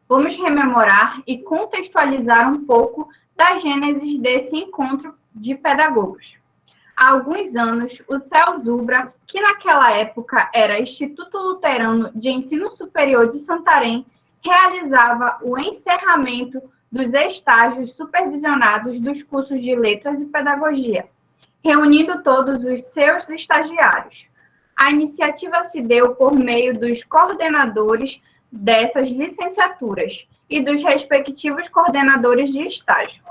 vamos rememorar e contextualizar um pouco da gênese desse encontro de pedagogos. Há alguns anos, o CELS Ubra, que naquela época era Instituto Luterano de Ensino Superior de Santarém, realizava o encerramento dos estágios supervisionados dos cursos de Letras e Pedagogia, reunindo todos os seus estagiários. A iniciativa se deu por meio dos coordenadores dessas licenciaturas e dos respectivos coordenadores de estágio.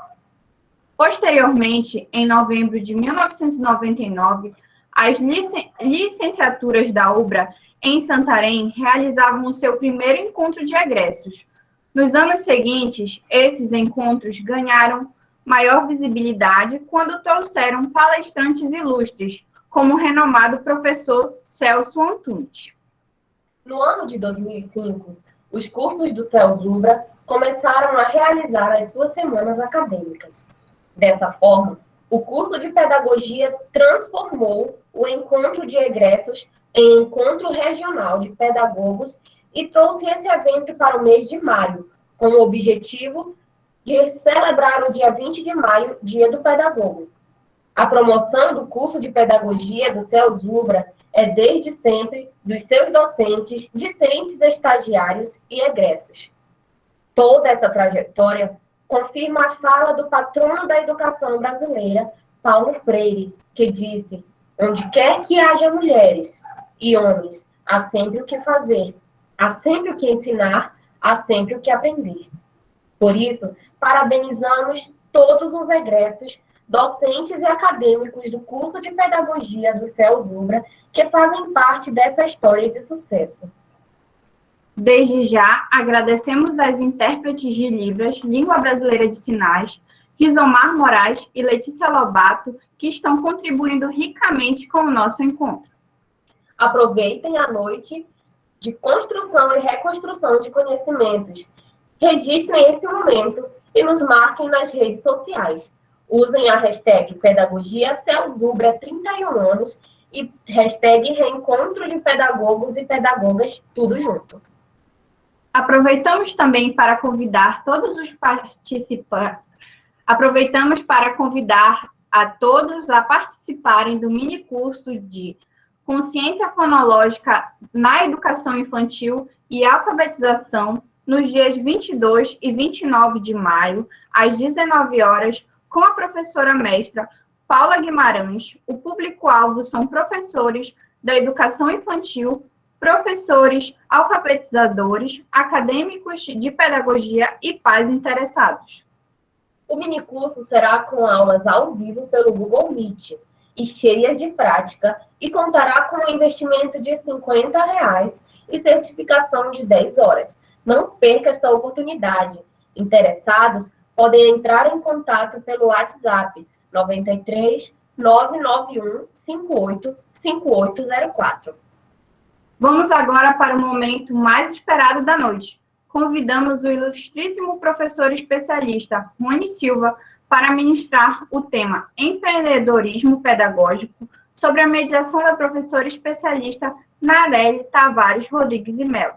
Posteriormente, em novembro de 1999, as licenciaturas da UBRA em Santarém realizavam o seu primeiro encontro de egressos. Nos anos seguintes, esses encontros ganharam maior visibilidade quando trouxeram palestrantes ilustres, como o renomado professor Celso Antunes. No ano de 2005, os cursos do CELS Ubra começaram a realizar as suas semanas acadêmicas. Dessa forma, o curso de Pedagogia transformou o encontro de egressos em encontro regional de pedagogos e trouxe esse evento para o mês de maio, com o objetivo de celebrar o dia 20 de maio, Dia do Pedagogo. A promoção do curso de Pedagogia do CELS Ubra é desde sempre dos seus docentes, discentes, estagiários e egressos. Toda essa trajetória confirma a fala do patrono da educação brasileira, Paulo Freire, que disse: onde quer que haja mulheres e homens, há sempre o que fazer, há sempre o que ensinar, há sempre o que aprender. Por isso, parabenizamos todos os egressos, docentes e acadêmicos do curso de Pedagogia do CELS Ubra, que fazem parte dessa história de sucesso. Desde já, agradecemos às intérpretes de Libras, Língua Brasileira de Sinais, Rizomar Moraes e Letícia Lobato, que estão contribuindo ricamente com o nosso encontro. Aproveitem a noite de construção e reconstrução de conhecimentos. Registrem esse momento e nos marquem nas redes sociais. Usem a hashtag Pedagogia CELS Ubra 31 anos e hashtag Reencontro de Pedagogos e Pedagogas, tudo junto. Aproveitamos também para convidar todos os participantes. Aproveitamos para convidar a todos a participarem do minicurso de Consciência Fonológica na Educação Infantil e Alfabetização nos dias 22 e 29 de maio, às 19 horas, com a professora mestra Paula Guimarães. O público-alvo são professores da educação infantil, professores, alfabetizadores, acadêmicos de pedagogia e pais interessados. O minicurso será com aulas ao vivo pelo Google Meet e cheias de prática e contará com um investimento de R$ 50 e certificação de 10 horas. Não perca esta oportunidade. Interessados podem entrar em contato pelo WhatsApp 93 991 58 5804. Vamos agora para o momento mais esperado da noite. Convidamos o ilustríssimo professor especialista, Rony Silva, para ministrar o tema Empreendedorismo Pedagógico sobre a mediação da professora especialista Nareli Tavares Rodrigues e Melo.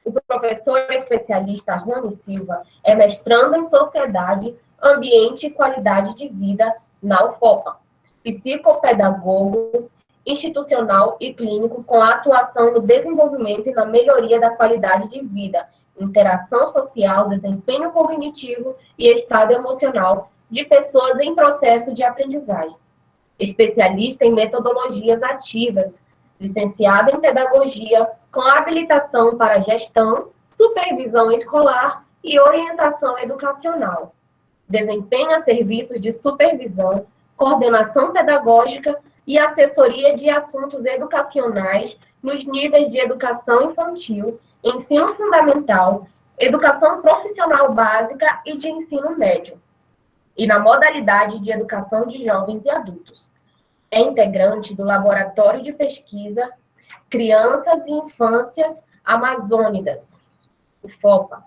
O professor especialista Rony Silva é mestrando em Sociedade, Ambiente e Qualidade de Vida na UFOPA, psicopedagogo, institucional e clínico com atuação no desenvolvimento e na melhoria da qualidade de vida, interação social, desempenho cognitivo e estado emocional de pessoas em processo de aprendizagem. Especialista em metodologias ativas, licenciado em pedagogia, com habilitação para gestão, supervisão escolar e orientação educacional. Desempenha serviços de supervisão, coordenação pedagógica e assessoria de assuntos educacionais nos níveis de educação infantil, ensino fundamental, educação profissional básica e de ensino médio, e na modalidade de educação de jovens e adultos. É integrante do Laboratório de Pesquisa Crianças e Infâncias Amazônidas, o FOPA.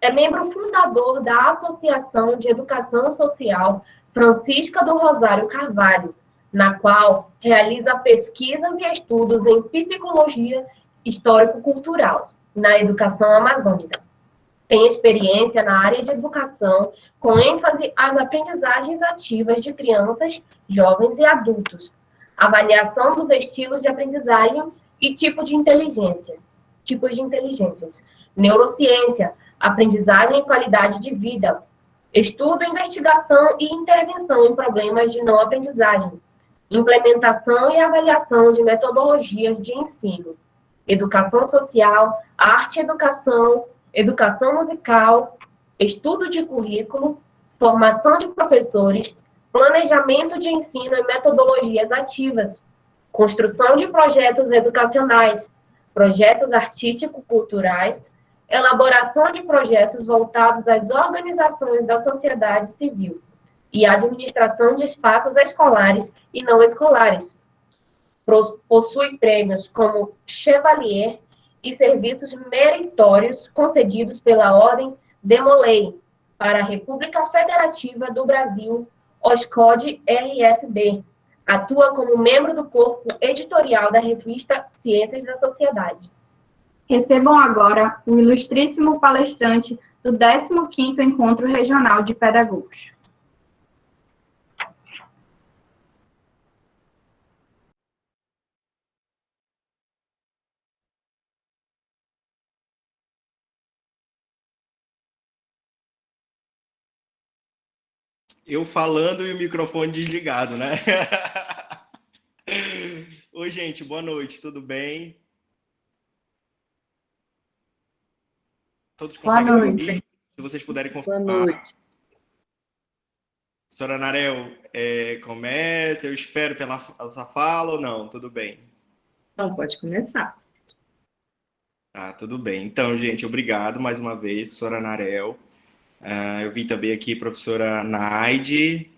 É membro fundador da Associação de Educação Social Francisca do Rosário Carvalho, na qual realiza pesquisas e estudos em psicologia histórico-cultural. na educação amazônica. Tem experiência na área de educação, com ênfase às aprendizagens ativas de crianças, jovens e adultos, avaliação dos estilos de aprendizagem e tipos de inteligências, neurociência, aprendizagem e qualidade de vida, estudo, investigação e intervenção em problemas de não aprendizagem, implementação e avaliação de metodologias de ensino, educação social, arte e educação, educação musical, estudo de currículo, formação de professores, planejamento de ensino e metodologias ativas, construção de projetos educacionais, projetos artístico-culturais, elaboração de projetos voltados às organizações da sociedade civil e administração de espaços escolares e não escolares. Possui prêmios como Chevalier e serviços meritórios concedidos pela Ordem de Molay para a República Federativa do Brasil, OSCOD RFB. Atua como membro do corpo editorial da revista Ciências da Sociedade. Recebam agora o ilustríssimo palestrante do 15º Encontro Regional de Pedagogos. Eu falando e o microfone desligado, né? Oi, gente, boa noite, tudo bem? Todos conseguem me ouvir? Se vocês puderem confirmar. Boa noite. Senhora Narel, começa, eu espero pela sua fala ou não? Tudo bem? Então, pode começar. Tá, tudo bem. Então, gente, obrigado mais uma vez, professora Narel. Eu vi também aqui a professora Naide,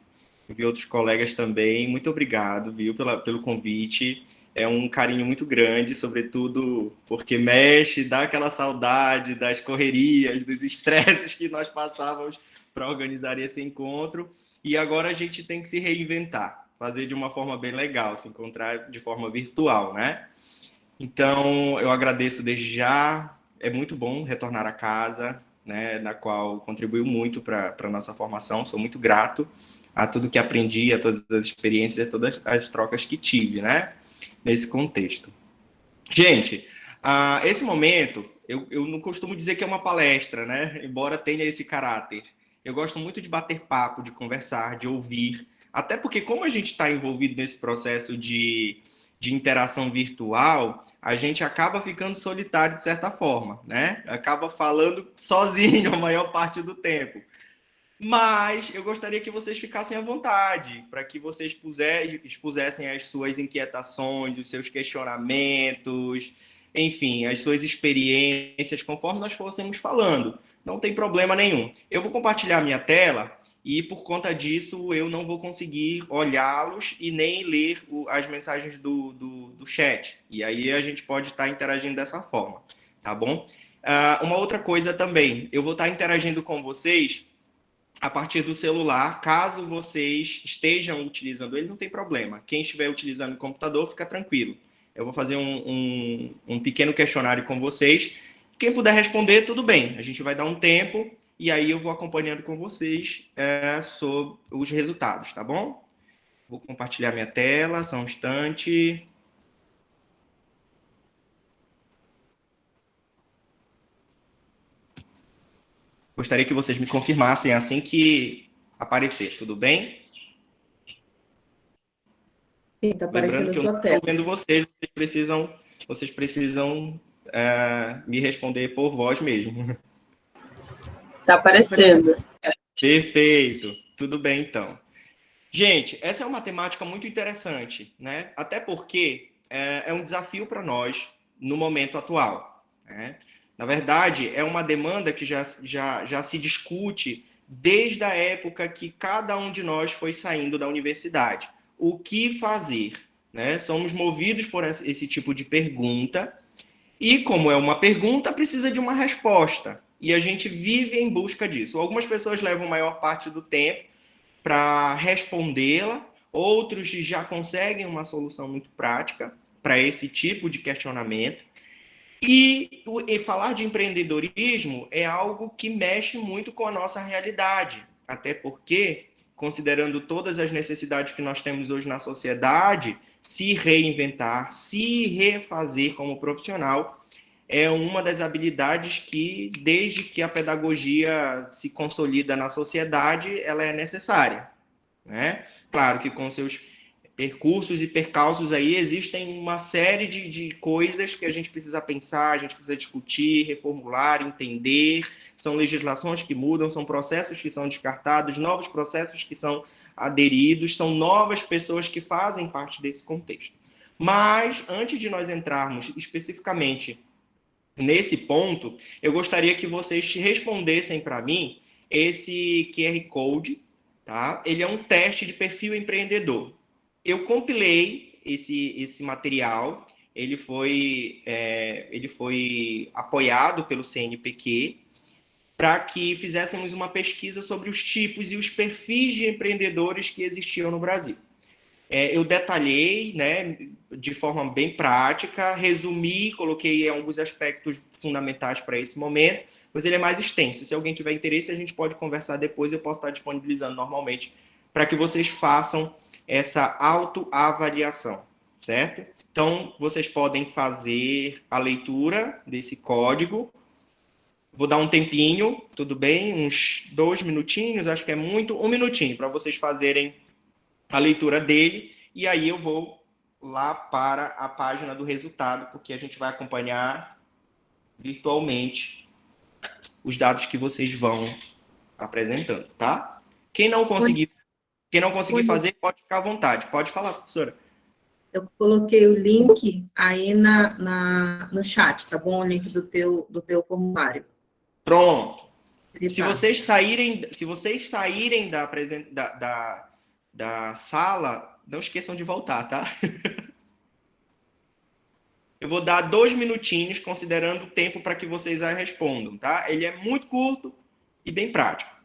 vi outros colegas também. Muito obrigado, viu, pelo convite. É um carinho muito grande, sobretudo porque mexe, dá aquela saudade das correrias, dos estresses que nós passávamos para organizar esse encontro. E agora a gente tem que se reinventar, fazer de uma forma bem legal, se encontrar de forma virtual, né? Então, eu agradeço desde já. É muito bom retornar a casa, né, na qual contribuiu muito para a nossa formação. Sou muito grato a tudo que aprendi, a todas as experiências, a todas as trocas que tive, né, nesse contexto. Gente, esse momento, eu não costumo dizer que é uma palestra, né, embora tenha esse caráter. Eu gosto muito de bater papo, de conversar, de ouvir, até porque como a gente está envolvido nesse processo de interação virtual, a gente acaba ficando solitário de certa forma, né? Acaba falando sozinho a maior parte do tempo. Mas eu gostaria que vocês ficassem à vontade, para que vocês expusessem as suas inquietações, os seus questionamentos, enfim, as suas experiências, conforme nós fôssemos falando. Não tem problema nenhum. Eu vou compartilhar minha tela e, por conta disso, eu não vou conseguir olhá-los e nem ler as mensagens do chat. E aí a gente pode estar interagindo dessa forma, tá bom? Uma outra coisa também, eu vou estar interagindo com vocês a partir do celular. Caso vocês estejam utilizando ele, não tem problema. Quem estiver utilizando o computador, fica tranquilo. Eu vou fazer um pequeno questionário com vocês. Quem puder responder, tudo bem. A gente vai dar um tempo e aí eu vou acompanhando com vocês sobre os resultados, tá bom? Vou compartilhar minha tela, só um instante. Gostaria que vocês me confirmassem assim que aparecer, tudo bem? Sim, está aparecendo Lembrando que eu não estou vendo vocês precisam me responder por voz mesmo. Está aparecendo. Perfeito, tudo bem então. Gente, essa é uma temática muito interessante, né? Até porque é um desafio para nós no momento atual, né? Na verdade, é uma demanda que já se discute desde a época que cada um de nós foi saindo da universidade. O que fazer? Né? Somos movidos por esse tipo de pergunta e, como é uma pergunta, precisa de uma resposta. E a gente vive em busca disso. Algumas pessoas levam a maior parte do tempo para respondê-la, outros já conseguem uma solução muito prática para esse tipo de questionamento. E falar de empreendedorismo é algo que mexe muito com a nossa realidade, até porque, considerando todas as necessidades que nós temos hoje na sociedade, se reinventar, se refazer como profissional é uma das habilidades que, desde que a pedagogia se consolida na sociedade, ela é necessária, né? Claro que com seus percursos e percalços aí existem uma série de coisas que a gente precisa pensar, a gente precisa discutir, reformular, entender. São legislações que mudam, são processos que são descartados, novos processos que são aderidos, são novas pessoas que fazem parte desse contexto. Mas, antes de nós entrarmos especificamente nesse ponto, eu gostaria que vocês respondessem para mim esse QR Code, tá? Ele é um teste de perfil empreendedor. Eu compilei esse material, ele foi apoiado pelo CNPq para que fizéssemos uma pesquisa sobre os tipos e os perfis de empreendedores que existiam no Brasil. Eu detalhei, né, de forma bem prática, resumi, coloquei alguns aspectos fundamentais para esse momento, mas ele é mais extenso. Se alguém tiver interesse, a gente pode conversar depois, eu posso estar disponibilizando normalmente para que vocês façam essa autoavaliação, certo? Então, vocês podem fazer a leitura desse código. Vou dar um tempinho, tudo bem? Uns 2 minutinhos, acho que é muito. 1 minutinho para vocês fazerem a leitura dele, e aí eu vou lá para a página do resultado, porque a gente vai acompanhar virtualmente os dados que vocês vão apresentando, tá? Quem não conseguir fazer, pode ficar à vontade. Pode falar, professora. Eu coloquei o link aí no chat, tá bom? O link do teu formulário. Pronto. Se Tá. vocês saírem da sala, não esqueçam de voltar, tá? Eu vou dar 2 minutinhos, considerando o tempo para que vocês a respondam, tá? Ele é muito curto e bem prático.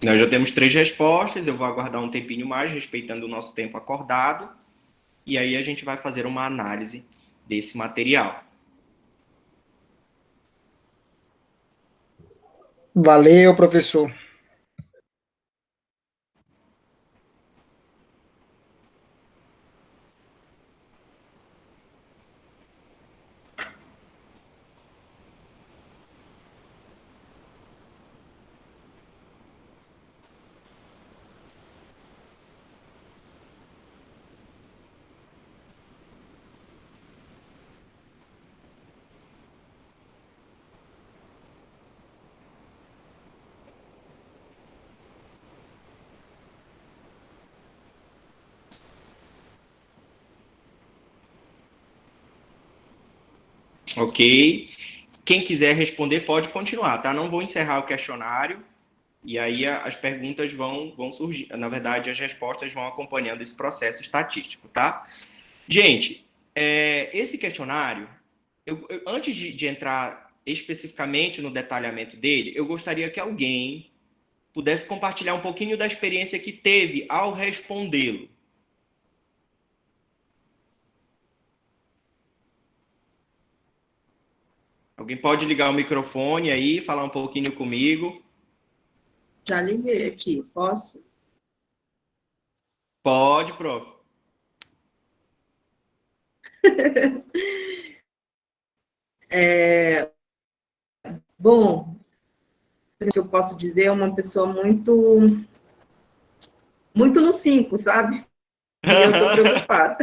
Nós já temos 3 respostas, eu vou aguardar um tempinho mais, respeitando o nosso tempo acordado, e aí a gente vai fazer uma análise desse material. Valeu, professor. Ok? Quem quiser responder pode continuar, tá? Não vou encerrar o questionário, e aí as perguntas vão surgir. Na verdade, as respostas vão acompanhando esse processo estatístico, tá? Gente, esse questionário, antes de entrar especificamente no detalhamento dele, eu gostaria que alguém pudesse compartilhar um pouquinho da experiência que teve ao respondê-lo. Alguém pode ligar o microfone aí, falar um pouquinho comigo? Já liguei aqui, posso? Pode, prof. Bom, o que eu posso dizer é uma pessoa muito muito no 5, sabe? E eu estou preocupada.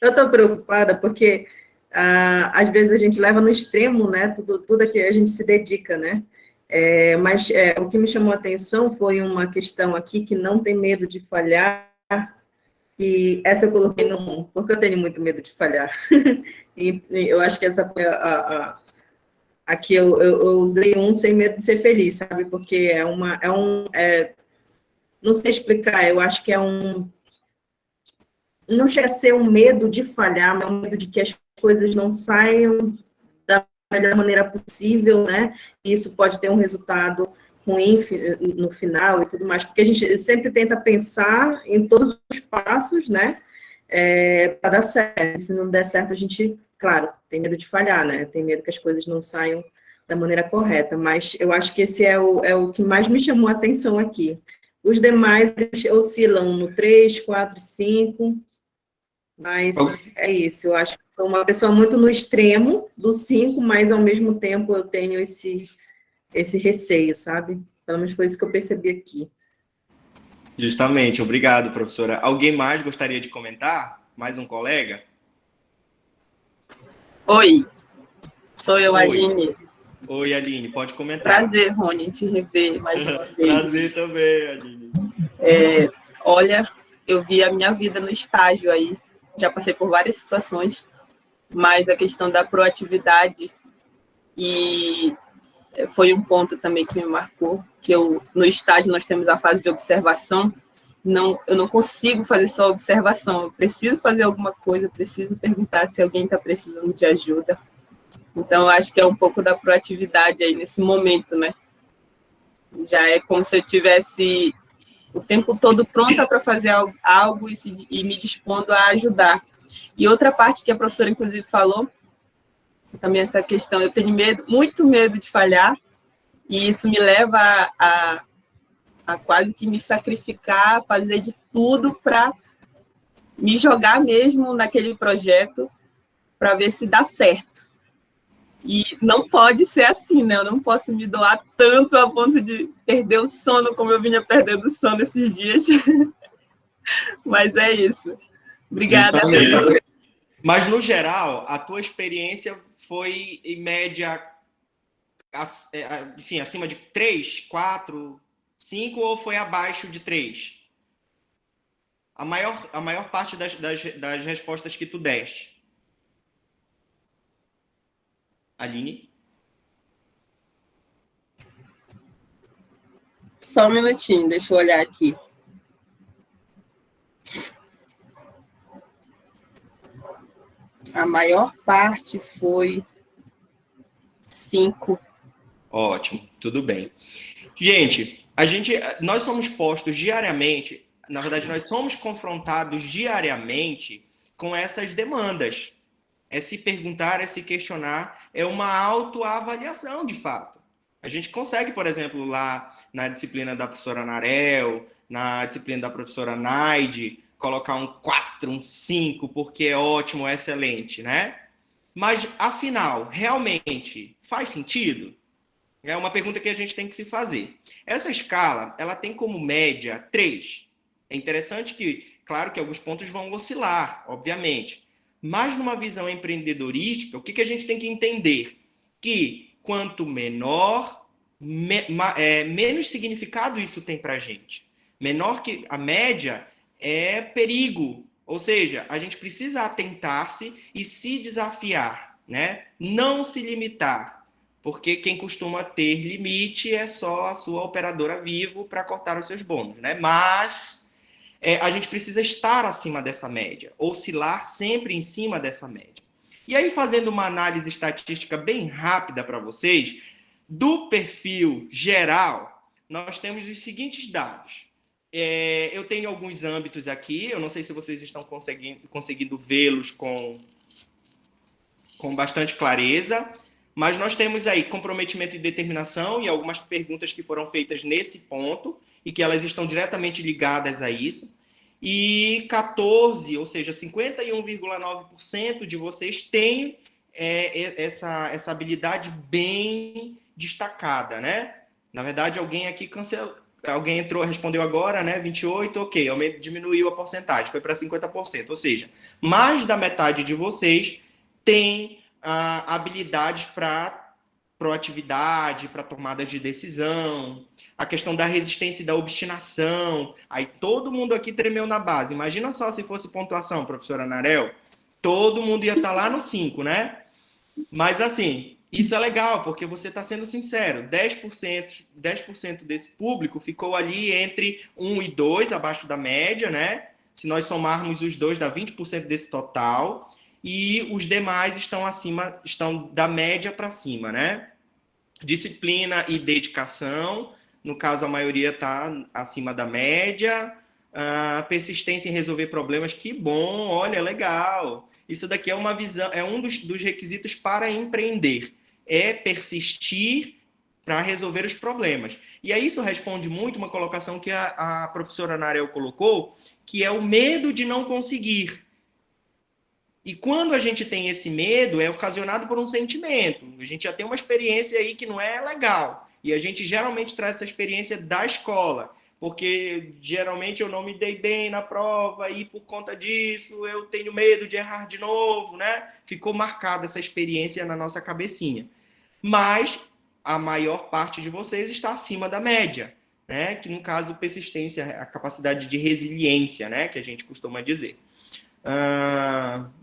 Eu estou preocupada porque, às vezes, a gente leva no extremo, né? Tudo que a gente se dedica, né? Mas o que me chamou a atenção foi uma questão aqui que não tem medo de falhar, e essa eu coloquei no 1, porque eu tenho muito medo de falhar. E eu acho que essa foi aqui eu usei um sem medo de ser feliz, sabe? Porque não sei explicar, eu acho que não chega a ser um medo de falhar, mas um medo de que as coisas não saiam da melhor maneira possível, né? E isso pode ter um resultado ruim no final e tudo mais, porque a gente sempre tenta pensar em todos os passos, né? Para dar certo. Se não der certo, a gente, claro, tem medo de falhar, né? Tem medo que as coisas não saiam da maneira correta, mas eu acho que esse é o que mais me chamou a atenção aqui. Os demais, eles oscilam no 3, 4, 5, mas é isso, eu acho que sou uma pessoa muito no extremo do 5, mas ao mesmo tempo eu tenho esse receio, sabe? Pelo menos foi isso que eu percebi aqui. Justamente, obrigado, professora. Alguém mais gostaria de comentar? Mais um colega? Oi, sou eu, Oi. Aline. Oi, Aline, pode comentar. Prazer, Rony, te rever mais uma vez. Prazer também, Aline. Olha, eu vi a minha vida no estágio aí, já passei por várias situações, mas a questão da proatividade e foi um ponto também que me marcou, que no estágio nós temos a fase de observação, eu não consigo fazer só observação, eu preciso fazer alguma coisa, eu preciso perguntar se alguém está precisando de ajuda. Então, eu acho que é um pouco da proatividade aí nesse momento, né? Já é como se eu tivesse o tempo todo pronta para fazer algo e me dispondo a ajudar. E outra parte que a professora, inclusive, falou, também essa questão, eu tenho medo, muito medo de falhar, e isso me leva a quase que me sacrificar, fazer de tudo para me jogar mesmo naquele projeto para ver se dá certo. E não pode ser assim, né? Eu não posso me doar tanto a ponto de perder o sono, como eu vinha perdendo o sono esses dias. Mas é isso. Obrigada. Justamente. Mas, no geral, a tua experiência foi, em média, enfim, acima de 3, 4, 5 ou foi abaixo de 3? A maior parte das respostas que tu deste. Aline? Só um minutinho, deixa eu olhar aqui. A maior parte foi 5. Ótimo, tudo bem. Gente, nós somos postos diariamente, na verdade, nós somos confrontados diariamente com essas demandas. É se perguntar, é se questionar, é uma autoavaliação, de fato. A gente consegue, por exemplo, lá na disciplina da professora Narel, na disciplina da professora Naide, colocar um 4, um 5, porque é ótimo, é excelente, né? Mas, afinal, realmente faz sentido? É uma pergunta que a gente tem que se fazer. Essa escala, ela tem como média 3. É interessante que, claro que alguns pontos vão oscilar, obviamente. Mas numa visão empreendedorística, o que a gente tem que entender? Que quanto menor, menos significado isso tem para a gente. Menor que a média é perigo. Ou seja, a gente precisa atentar-se e se desafiar, né? Não se limitar. Porque quem costuma ter limite é só a sua operadora Vivo para cortar os seus bônus, né? Mas a gente precisa estar acima dessa média, oscilar sempre em cima dessa média. E aí, fazendo uma análise estatística bem rápida para vocês, do perfil geral, nós temos os seguintes dados. Eu tenho alguns âmbitos aqui, eu não sei se vocês estão conseguindo vê-los com bastante clareza, mas nós temos aí comprometimento e determinação e algumas perguntas que foram feitas nesse ponto e que elas estão diretamente ligadas a isso. E 14, ou seja, 51,9% de vocês têm essa habilidade bem destacada, né? Na verdade, alguém aqui alguém entrou, respondeu agora, né? 28, ok, diminuiu a porcentagem, foi para 50%. Ou seja, mais da metade de vocês tem habilidades para proatividade, para tomadas de decisão, a questão da resistência e da obstinação. Aí todo mundo aqui tremeu na base. Imagina só se fosse pontuação, professora Narel. Todo mundo ia estar lá no 5, né? Mas assim, isso é legal, porque você está sendo sincero. 10% desse público ficou ali entre 1 e 2, abaixo da média, né? Se nós somarmos os dois, dá 20% desse total. E os demais estão da média para cima, né? Disciplina e dedicação. No caso, a maioria está acima da média. Persistência em resolver problemas, que bom, olha, legal. Isso daqui é uma visão, é um dos requisitos para empreender. É persistir para resolver os problemas. E aí isso responde muito uma colocação que a professora Narel colocou, que é o medo de não conseguir. E quando a gente tem esse medo, é ocasionado por um sentimento. A gente já tem uma experiência aí que não é legal. E a gente geralmente traz essa experiência da escola. Porque geralmente eu não me dei bem na prova e por conta disso eu tenho medo de errar de novo, né? Ficou marcada essa experiência na nossa cabecinha. Mas a maior parte de vocês está acima da média, né? Que no caso persistência, a capacidade de resiliência, né? Que a gente costuma dizer.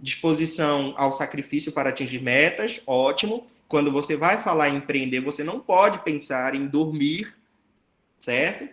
Disposição ao sacrifício para atingir metas, ótimo. Quando você vai falar em empreender, você não pode pensar em dormir, certo?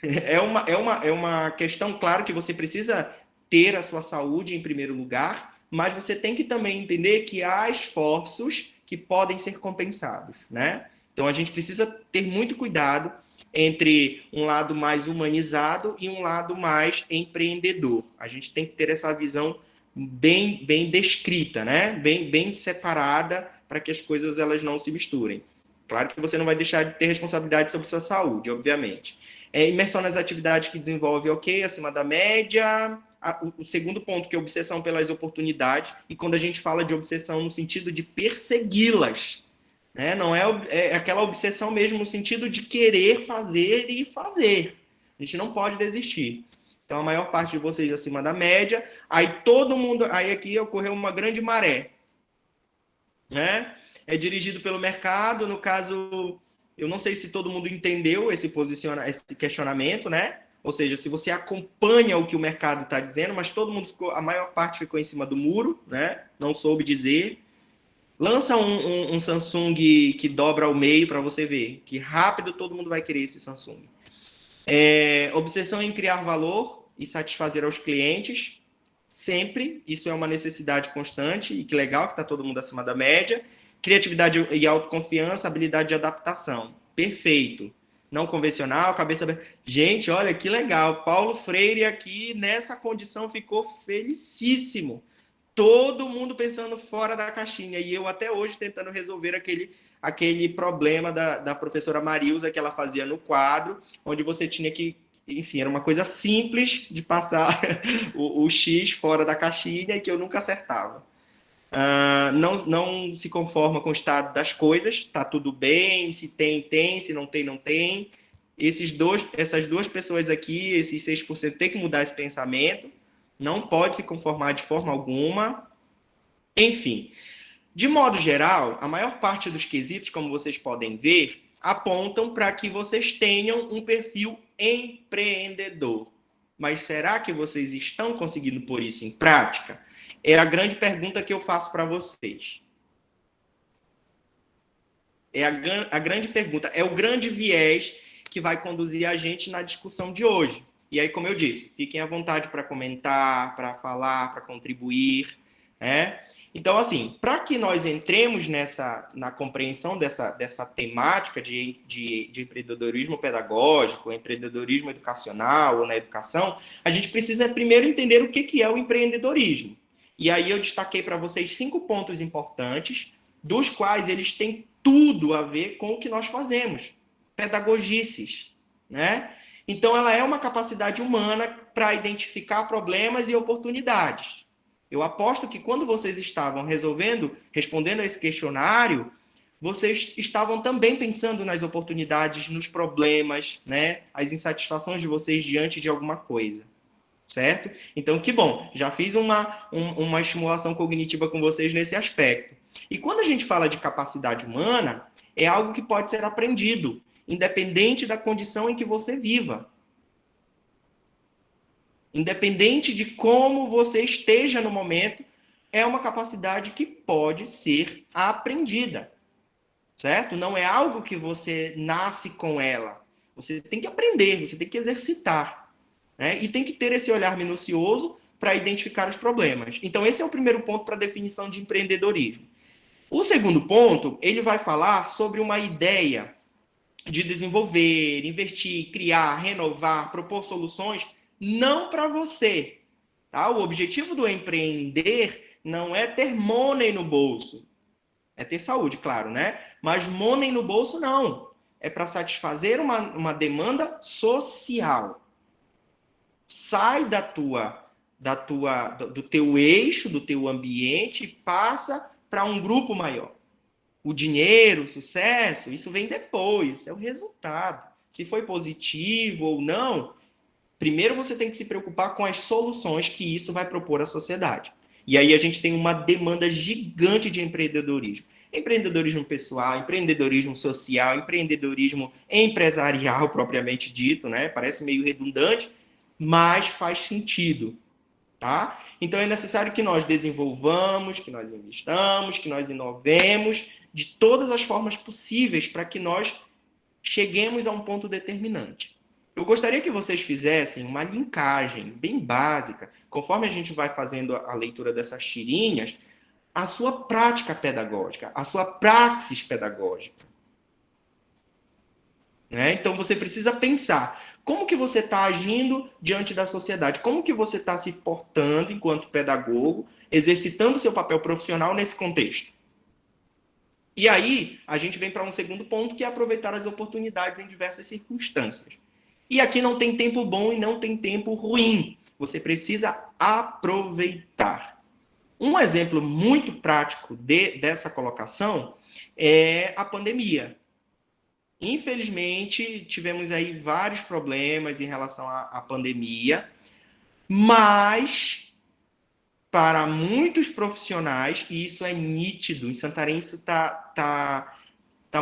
É uma questão, claro, que você precisa ter a sua saúde em primeiro lugar, mas você tem que também entender que há esforços que podem ser compensados, né? Então, a gente precisa ter muito cuidado entre um lado mais humanizado e um lado mais empreendedor. A gente tem que ter essa visão bem descrita, né? Bem separada, para que as coisas elas não se misturem. Claro que você não vai deixar de ter responsabilidade sobre sua saúde, obviamente. Imersão nas atividades que desenvolve, ok, acima da média. O segundo ponto, que é obsessão pelas oportunidades. E quando a gente fala de obsessão no sentido de persegui-las, né? Não é aquela obsessão mesmo no sentido de querer fazer e fazer. A gente não pode desistir. Então, a maior parte de vocês acima da média. Aí todo mundo... Aí aqui ocorreu uma grande maré, né? É dirigido pelo mercado. No caso, eu não sei se todo mundo entendeu esse questionamento, né? Ou seja, se você acompanha o que o mercado está dizendo, mas todo mundo a maior parte ficou em cima do muro, né? Não soube dizer. Lança um Samsung que dobra ao meio para você ver que rápido todo mundo vai querer esse Samsung. Obsessão em criar valor e satisfazer aos clientes, sempre. Isso é uma necessidade constante e que legal que está todo mundo acima da média. Criatividade e autoconfiança, habilidade de adaptação. Perfeito. Não convencional, cabeça aberta. Gente, olha que legal. Paulo Freire aqui nessa condição ficou felicíssimo. Todo mundo pensando fora da caixinha. E eu até hoje tentando resolver aquele problema da professora Marilza que ela fazia no quadro, onde você tinha que... Enfim, era uma coisa simples de passar o X fora da caixinha e que eu nunca acertava. Não se conforma com o estado das coisas, está tudo bem, se tem, se não tem, não tem. Essas duas pessoas aqui, esses 6%, tem que mudar esse pensamento. Não pode se conformar de forma alguma. Enfim, de modo geral, a maior parte dos quesitos, como vocês podem ver, apontam para que vocês tenham um perfil empreendedor. Mas será que vocês estão conseguindo pôr isso em prática? É a grande pergunta que eu faço para vocês. É a grande pergunta, é o grande viés que vai conduzir a gente na discussão de hoje. E aí, como eu disse, fiquem à vontade para comentar, para falar, para contribuir, né? Então, assim, para que nós entremos na compreensão dessa temática de empreendedorismo pedagógico, empreendedorismo educacional ou na educação, a gente precisa primeiro entender o que é o empreendedorismo. E aí eu destaquei para vocês 5 pontos importantes, dos quais eles têm tudo a ver com o que nós fazemos. Pedagogices, né? Então, ela é uma capacidade humana para identificar problemas e oportunidades. Eu aposto que quando vocês estavam respondendo a esse questionário, vocês estavam também pensando nas oportunidades, nos problemas, né? As insatisfações de vocês diante de alguma coisa, certo? Então, que bom, já fiz uma estimulação cognitiva com vocês nesse aspecto. E quando a gente fala de capacidade humana, é algo que pode ser aprendido, independente da condição em que você viva. Independente de como você esteja no momento, é uma capacidade que pode ser aprendida, certo? Não é algo que você nasce com ela. Você tem que aprender, você tem que exercitar, né? E tem que ter esse olhar minucioso para identificar os problemas. Então, esse é o primeiro ponto para a definição de empreendedorismo. O segundo ponto, ele vai falar sobre uma ideia de desenvolver, investir, criar, renovar, propor soluções, não para você. Tá? O objetivo do empreender não é ter money no bolso. É ter saúde, claro, né? Mas money no bolso, não. É para satisfazer uma demanda social. Sai do teu eixo, do teu ambiente, e passa para um grupo maior. O dinheiro, o sucesso, isso vem depois, é o resultado. Se foi positivo ou não, primeiro você tem que se preocupar com as soluções que isso vai propor à sociedade. E aí a gente tem uma demanda gigante de empreendedorismo. Empreendedorismo pessoal, empreendedorismo social, empreendedorismo empresarial, propriamente dito, né? Parece meio redundante, mas faz sentido. Tá? Então é necessário que nós desenvolvamos, que nós investamos, que nós inovemos de todas as formas possíveis para que nós cheguemos a um ponto determinante. Eu gostaria que vocês fizessem uma linkagem bem básica, conforme a gente vai fazendo a leitura dessas tirinhas, a sua prática pedagógica, a sua praxis pedagógica. Né? Então você precisa pensar como que você está agindo diante da sociedade, como que você está se portando enquanto pedagogo, exercitando seu papel profissional nesse contexto. E aí a gente vem para um segundo ponto, que é aproveitar as oportunidades em diversas circunstâncias. E aqui não tem tempo bom e não tem tempo ruim. Você precisa aproveitar. Um exemplo muito prático dessa colocação é a pandemia. Infelizmente, tivemos aí vários problemas em relação à pandemia, mas para muitos profissionais, e isso é nítido, em Santarém isso tá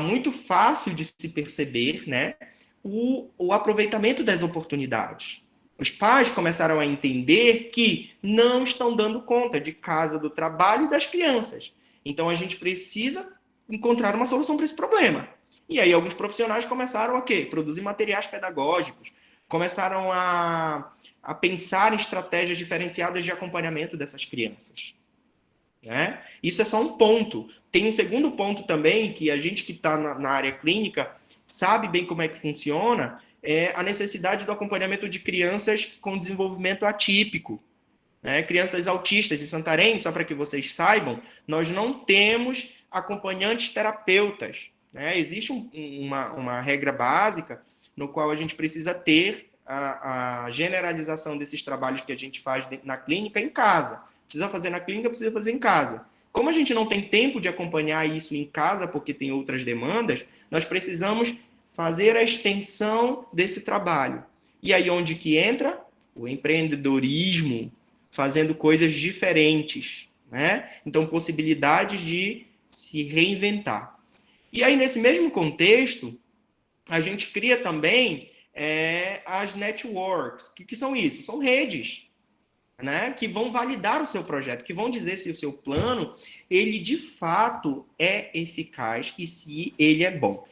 muito fácil de se perceber, né? O aproveitamento das oportunidades. Os pais começaram a entender que não estão dando conta de casa, do trabalho e das crianças. Então, a gente precisa encontrar uma solução para esse problema. E aí alguns profissionais começaram a quê? Produzir materiais pedagógicos, começaram a pensar em estratégias diferenciadas de acompanhamento dessas crianças. Né? Isso é só um ponto. Tem um segundo ponto também, que a gente que está na área clínica sabe bem como é que funciona, é a necessidade do acompanhamento de crianças com desenvolvimento atípico. Né? Crianças autistas em Santarém, só para que vocês saibam, nós não temos acompanhantes terapeutas. Né? Existe uma regra básica no qual a gente precisa ter a generalização desses trabalhos que a gente faz na clínica em casa. Precisa fazer na clínica, precisa fazer em casa. Como a gente não tem tempo de acompanhar isso em casa, porque tem outras demandas, nós precisamos fazer a extensão desse trabalho. E aí onde que entra? O empreendedorismo, fazendo coisas diferentes. Né? Então, possibilidades de se reinventar. E aí, nesse mesmo contexto, a gente cria também as networks. O que são isso? São redes, né, que vão validar o seu projeto, que vão dizer se o seu plano, ele de fato é eficaz e se ele é bom.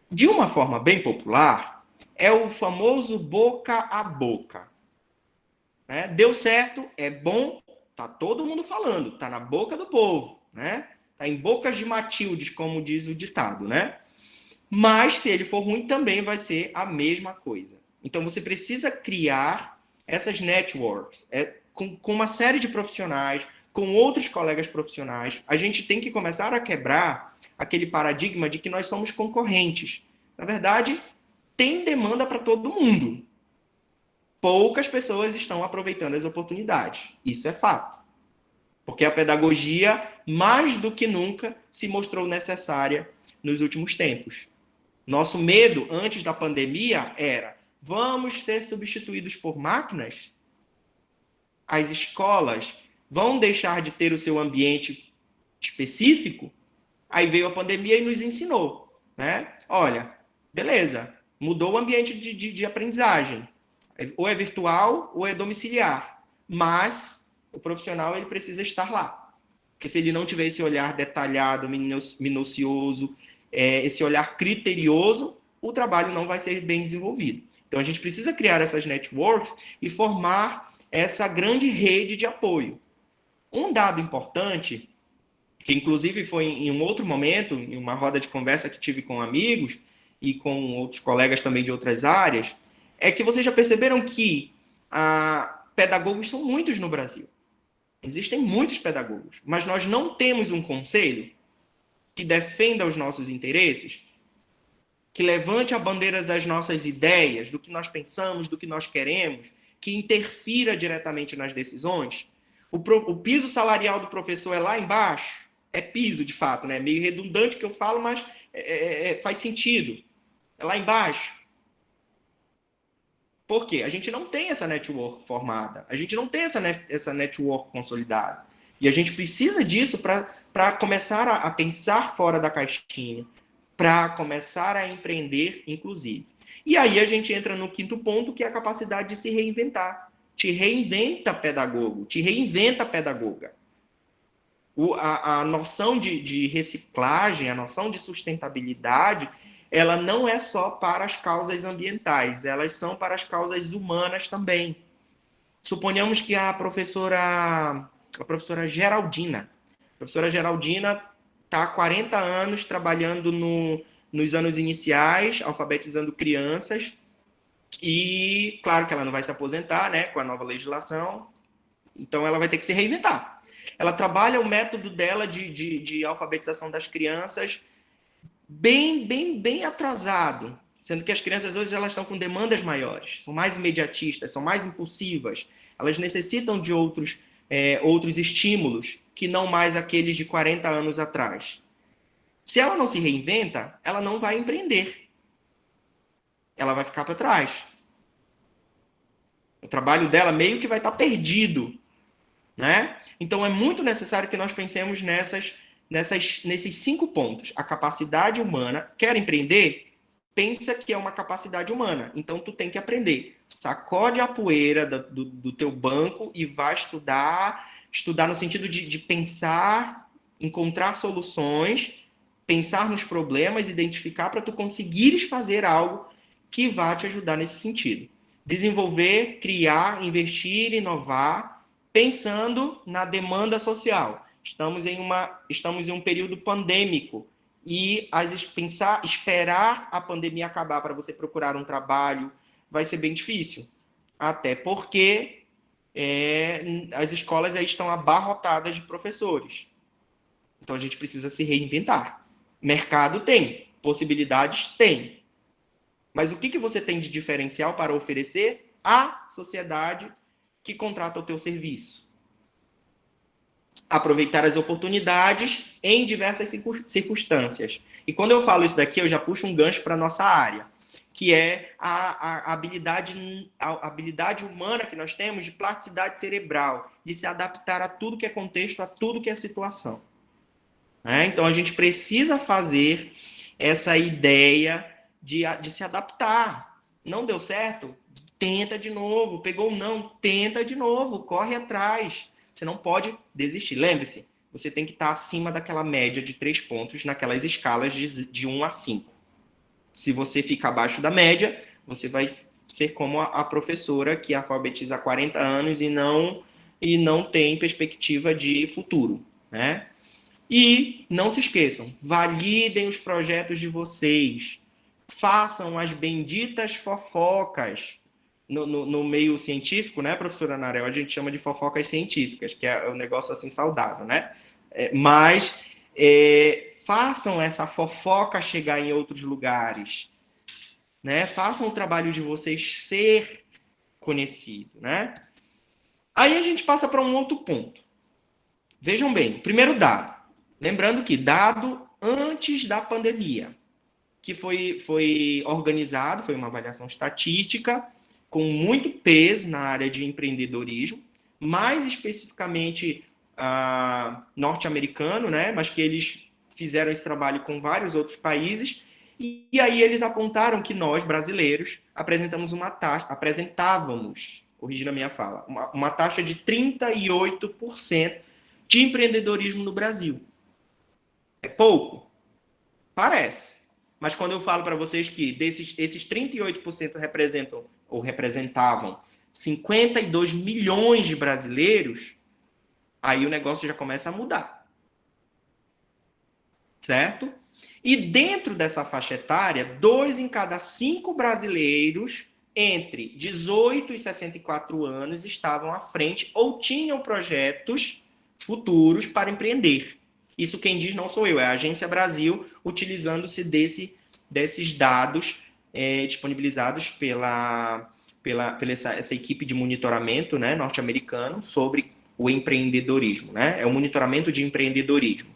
De uma forma bem popular, é o famoso boca a boca. Né? Deu certo, é bom, tá todo mundo falando, tá na boca do povo, né? Tá em bocas de Matildes, como diz o ditado, né? Mas, se ele for ruim, também vai ser a mesma coisa. Então, você precisa criar essas networks com uma série de profissionais, com outros colegas profissionais. A gente tem que começar a quebrar aquele paradigma de que nós somos concorrentes. Na verdade, tem demanda para todo mundo. Poucas pessoas estão aproveitando as oportunidades. Isso é fato. Porque a pedagogia mais do que nunca, se mostrou necessária nos últimos tempos. Nosso medo, antes da pandemia, era: vamos ser substituídos por máquinas? As escolas vão deixar de ter o seu ambiente específico? Aí veio a pandemia e nos ensinou, né? Olha, beleza, mudou o ambiente de aprendizagem. Ou é virtual ou é domiciliar. Mas o profissional ele precisa estar lá. Porque se ele não tiver esse olhar detalhado, minucioso, esse olhar criterioso, o trabalho não vai ser bem desenvolvido. Então, a gente precisa criar essas networks e formar essa grande rede de apoio. Um dado importante, que inclusive foi em um outro momento, em uma roda de conversa que tive com amigos e com outros colegas também de outras áreas, é que vocês já perceberam que pedagogos são muitos no Brasil. Existem muitos pedagogos, mas nós não temos um conselho que defenda os nossos interesses, que levante a bandeira das nossas ideias, do que nós pensamos, do que nós queremos, que interfira diretamente nas decisões. O piso salarial do professor é lá embaixo, é piso de fato, né? Meio redundante que eu falo, mas faz sentido. É lá embaixo. Por quê? A gente não tem essa network formada, a gente não tem essa network consolidada. E a gente precisa disso para começar a pensar fora da caixinha, para começar a empreender, inclusive. E aí a gente entra no quinto ponto, que é a capacidade de se reinventar. Te reinventa, pedagogo, te reinventa, pedagoga. A noção de reciclagem, a noção de sustentabilidade, ela não é só para as causas ambientais, elas são para as causas humanas também. Suponhamos que a professora Geraldina está há 40 anos trabalhando nos anos iniciais, alfabetizando crianças, e claro que ela não vai se aposentar, né, com a nova legislação, então ela vai ter que se reinventar. Ela trabalha o método dela de alfabetização das crianças bem atrasado, sendo que as crianças hoje elas estão com demandas maiores, são mais imediatistas, são mais impulsivas, elas necessitam de outros estímulos que não mais aqueles de 40 anos atrás. Se ela não se reinventa, ela não vai empreender. Ela vai ficar para trás. O trabalho dela meio que vai estar perdido, né? Então é muito necessário que nós pensemos nesses 5 pontos. A capacidade humana. Quer empreender? Pensa que é uma capacidade humana. Então tu tem que aprender. Sacode a poeira do teu banco e vai estudar no sentido de pensar, encontrar soluções, pensar nos problemas, identificar para tu conseguires fazer algo que vá te ajudar nesse sentido. Desenvolver, criar, investir, inovar, pensando na demanda social. Estamos em um período pandêmico e esperar a pandemia acabar para você procurar um trabalho vai ser bem difícil. Até porque as escolas aí estão abarrotadas de professores. Então a gente precisa se reinventar. Mercado tem, possibilidades tem. Mas o que você tem de diferencial para oferecer à sociedade que contrata o teu serviço? Aproveitar as oportunidades em diversas circunstâncias. E quando eu falo isso daqui, eu já puxo um gancho para a nossa área, que é a habilidade humana que nós temos de plasticidade cerebral, de se adaptar a tudo que é contexto, a tudo que é situação. Então, a gente precisa fazer essa ideia de se adaptar. Não deu certo? Tenta de novo. Pegou um não? Tenta de novo. Corre atrás. Você não pode desistir. Lembre-se, você tem que estar acima daquela média de 3 pontos naquelas escalas de 1 a 5. Se você ficar abaixo da média, você vai ser como a professora que alfabetiza há 40 anos e não tem perspectiva de futuro, né? E não se esqueçam, validem os projetos de vocês. Façam as benditas fofocas. No meio científico, né, professora Narel, a gente chama de fofocas científicas, que é um negócio assim saudável, né? Mas façam essa fofoca chegar em outros lugares, né? Façam o trabalho de vocês ser conhecido, né? Aí a gente passa para um outro ponto. Vejam bem, primeiro dado. Lembrando que dado antes da pandemia, que foi organizado, foi uma avaliação estatística com muito peso na área de empreendedorismo, mais especificamente norte-americano, né? Mas que eles fizeram esse trabalho com vários outros países, e aí eles apontaram que nós, brasileiros, apresentávamos, corrigindo a minha fala, uma taxa de 38% de empreendedorismo no Brasil. É pouco? Parece. Mas quando eu falo para vocês que esses 38% representam ou representavam 52 milhões de brasileiros, aí o negócio já começa a mudar. Certo? E dentro dessa faixa etária, 2 em cada 5 brasileiros entre 18 e 64 anos estavam à frente ou tinham projetos futuros para empreender. Isso quem diz não sou eu, é a Agência Brasil, utilizando-se desses dados disponibilizados pela essa equipe de monitoramento, né, norte-americano sobre o empreendedorismo. Né? É o monitoramento de empreendedorismo.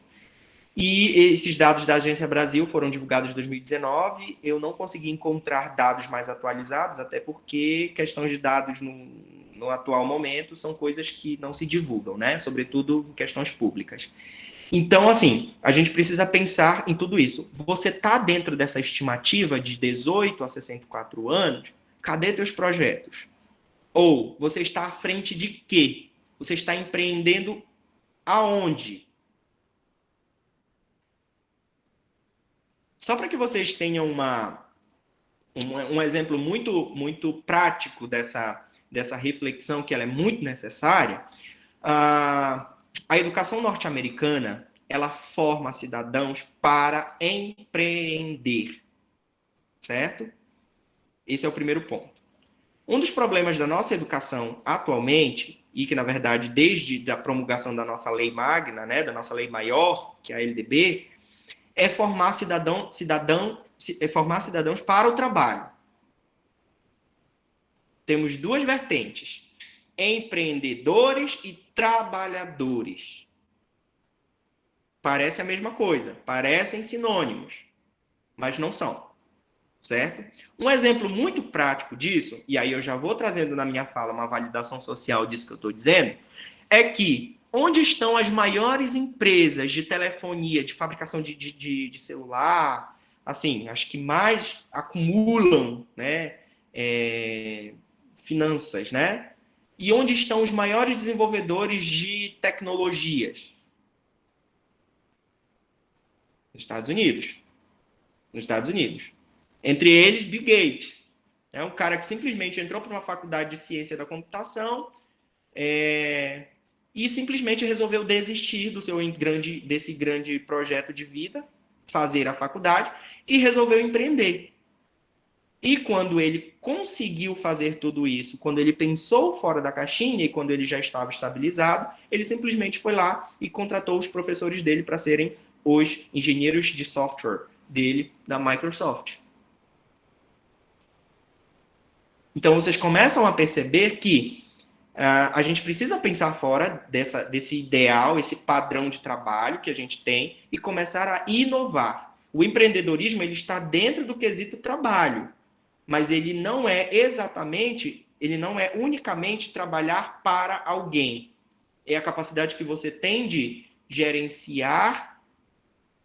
E esses dados da Agência Brasil foram divulgados em 2019. Eu não consegui encontrar dados mais atualizados, até porque questões de dados no atual momento são coisas que não se divulgam, né? Sobretudo em questões públicas. Então, assim, a gente precisa pensar em tudo isso. Você está dentro dessa estimativa de 18 a 64 anos? Cadê teus projetos? Ou você está à frente de quê? Você está empreendendo aonde? Só para que vocês tenham um exemplo muito prático dessa reflexão, que ela é muito necessária, a educação norte-americana, ela forma cidadãos para empreender, certo? Esse é o primeiro ponto. Um dos problemas da nossa educação atualmente, e que, na verdade, desde a promulgação da nossa lei magna, né, da nossa lei maior, que é a LDB, é formar cidadãos para o trabalho. Temos duas vertentes: empreendedores e trabalhadores. Parece a mesma coisa, parecem sinônimos, mas não são, certo? Um exemplo muito prático disso, e aí eu já vou trazendo na minha fala uma validação social disso que eu estou dizendo, é que onde estão as maiores empresas de telefonia, de fabricação de celular, assim, as que mais acumulam, né, finanças, né? E onde estão os maiores desenvolvedores de tecnologias? Nos Estados Unidos. Nos Estados Unidos. Entre eles, Bill Gates. É um cara que simplesmente entrou para uma faculdade de ciência da computação e simplesmente resolveu desistir desse grande projeto de vida, fazer a faculdade, e resolveu empreender. E quando ele conseguiu fazer tudo isso, quando ele pensou fora da caixinha e quando ele já estava estabilizado, ele simplesmente foi lá e contratou os professores dele para serem os engenheiros de software dele, da Microsoft. Então, vocês começam a perceber que a gente precisa pensar fora desse ideal, esse padrão de trabalho que a gente tem e começar a inovar. O empreendedorismo ele está dentro do quesito trabalho, mas ele não é unicamente trabalhar para alguém. É a capacidade que você tem de gerenciar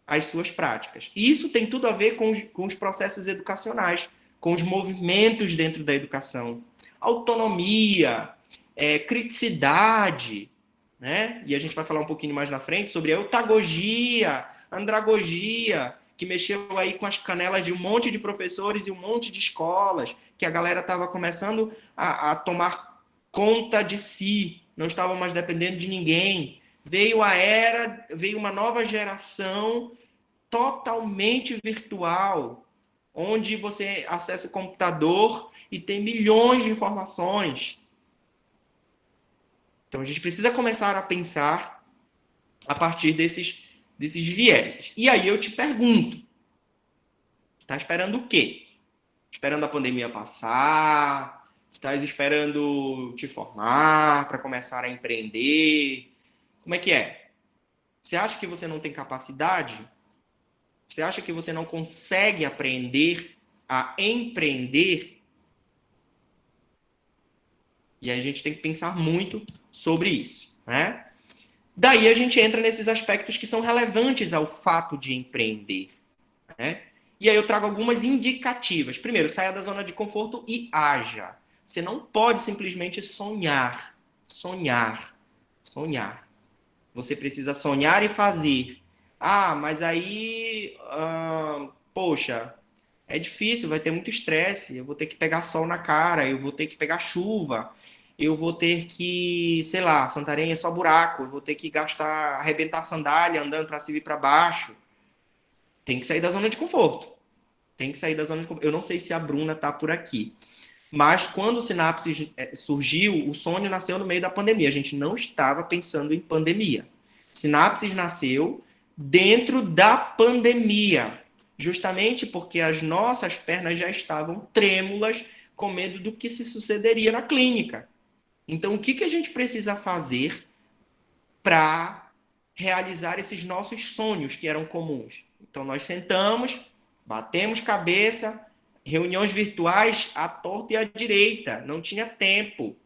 as suas práticas. E isso tem tudo a ver com os processos educacionais, com os movimentos dentro da educação. Autonomia, criticidade, né? E a gente vai falar um pouquinho mais na frente sobre a eutagogia, andragogia, que mexeu aí com as canelas de um monte de professores e um monte de escolas, que a galera estava começando a tomar conta de si, não estava mais dependendo de ninguém. Veio uma nova geração totalmente virtual, onde você acessa o computador e tem milhões de informações. Então, a gente precisa começar a pensar a partir desses vieses. E aí eu te pergunto, tá esperando o quê? Esperando a pandemia passar? Estás esperando te formar para começar a empreender? Como é que é? Você acha que você não tem capacidade? Você acha que você não consegue aprender a empreender? E a gente tem que pensar muito sobre isso, né? Daí a gente entra nesses aspectos que são relevantes ao fato de empreender, né? E aí eu trago algumas indicativas. Primeiro, saia da zona de conforto e haja. Você não pode simplesmente sonhar. Sonhar. Sonhar. Você precisa sonhar e fazer. Ah, mas aí, poxa, é difícil, vai ter muito estresse. Eu vou ter que pegar sol na cara, eu vou ter que pegar chuva, eu vou ter que, sei lá, Santarém é só buraco, eu vou ter que gastar, arrebentar a sandália andando para cima e para baixo. Tem que sair da zona de conforto. Tem que sair da zona de conforto. Eu não sei se a Bruna tá por aqui. Mas quando o Sinapses surgiu, o sonho nasceu no meio da pandemia. A gente não estava pensando em pandemia. Sinapses nasceu dentro da pandemia, justamente porque as nossas pernas já estavam trêmulas com medo do que se sucederia na clínica. Então, o que a gente precisa fazer para realizar esses nossos sonhos que eram comuns? Então, nós sentamos, batemos cabeça, reuniões virtuais à torta e à direita, não tinha tempo,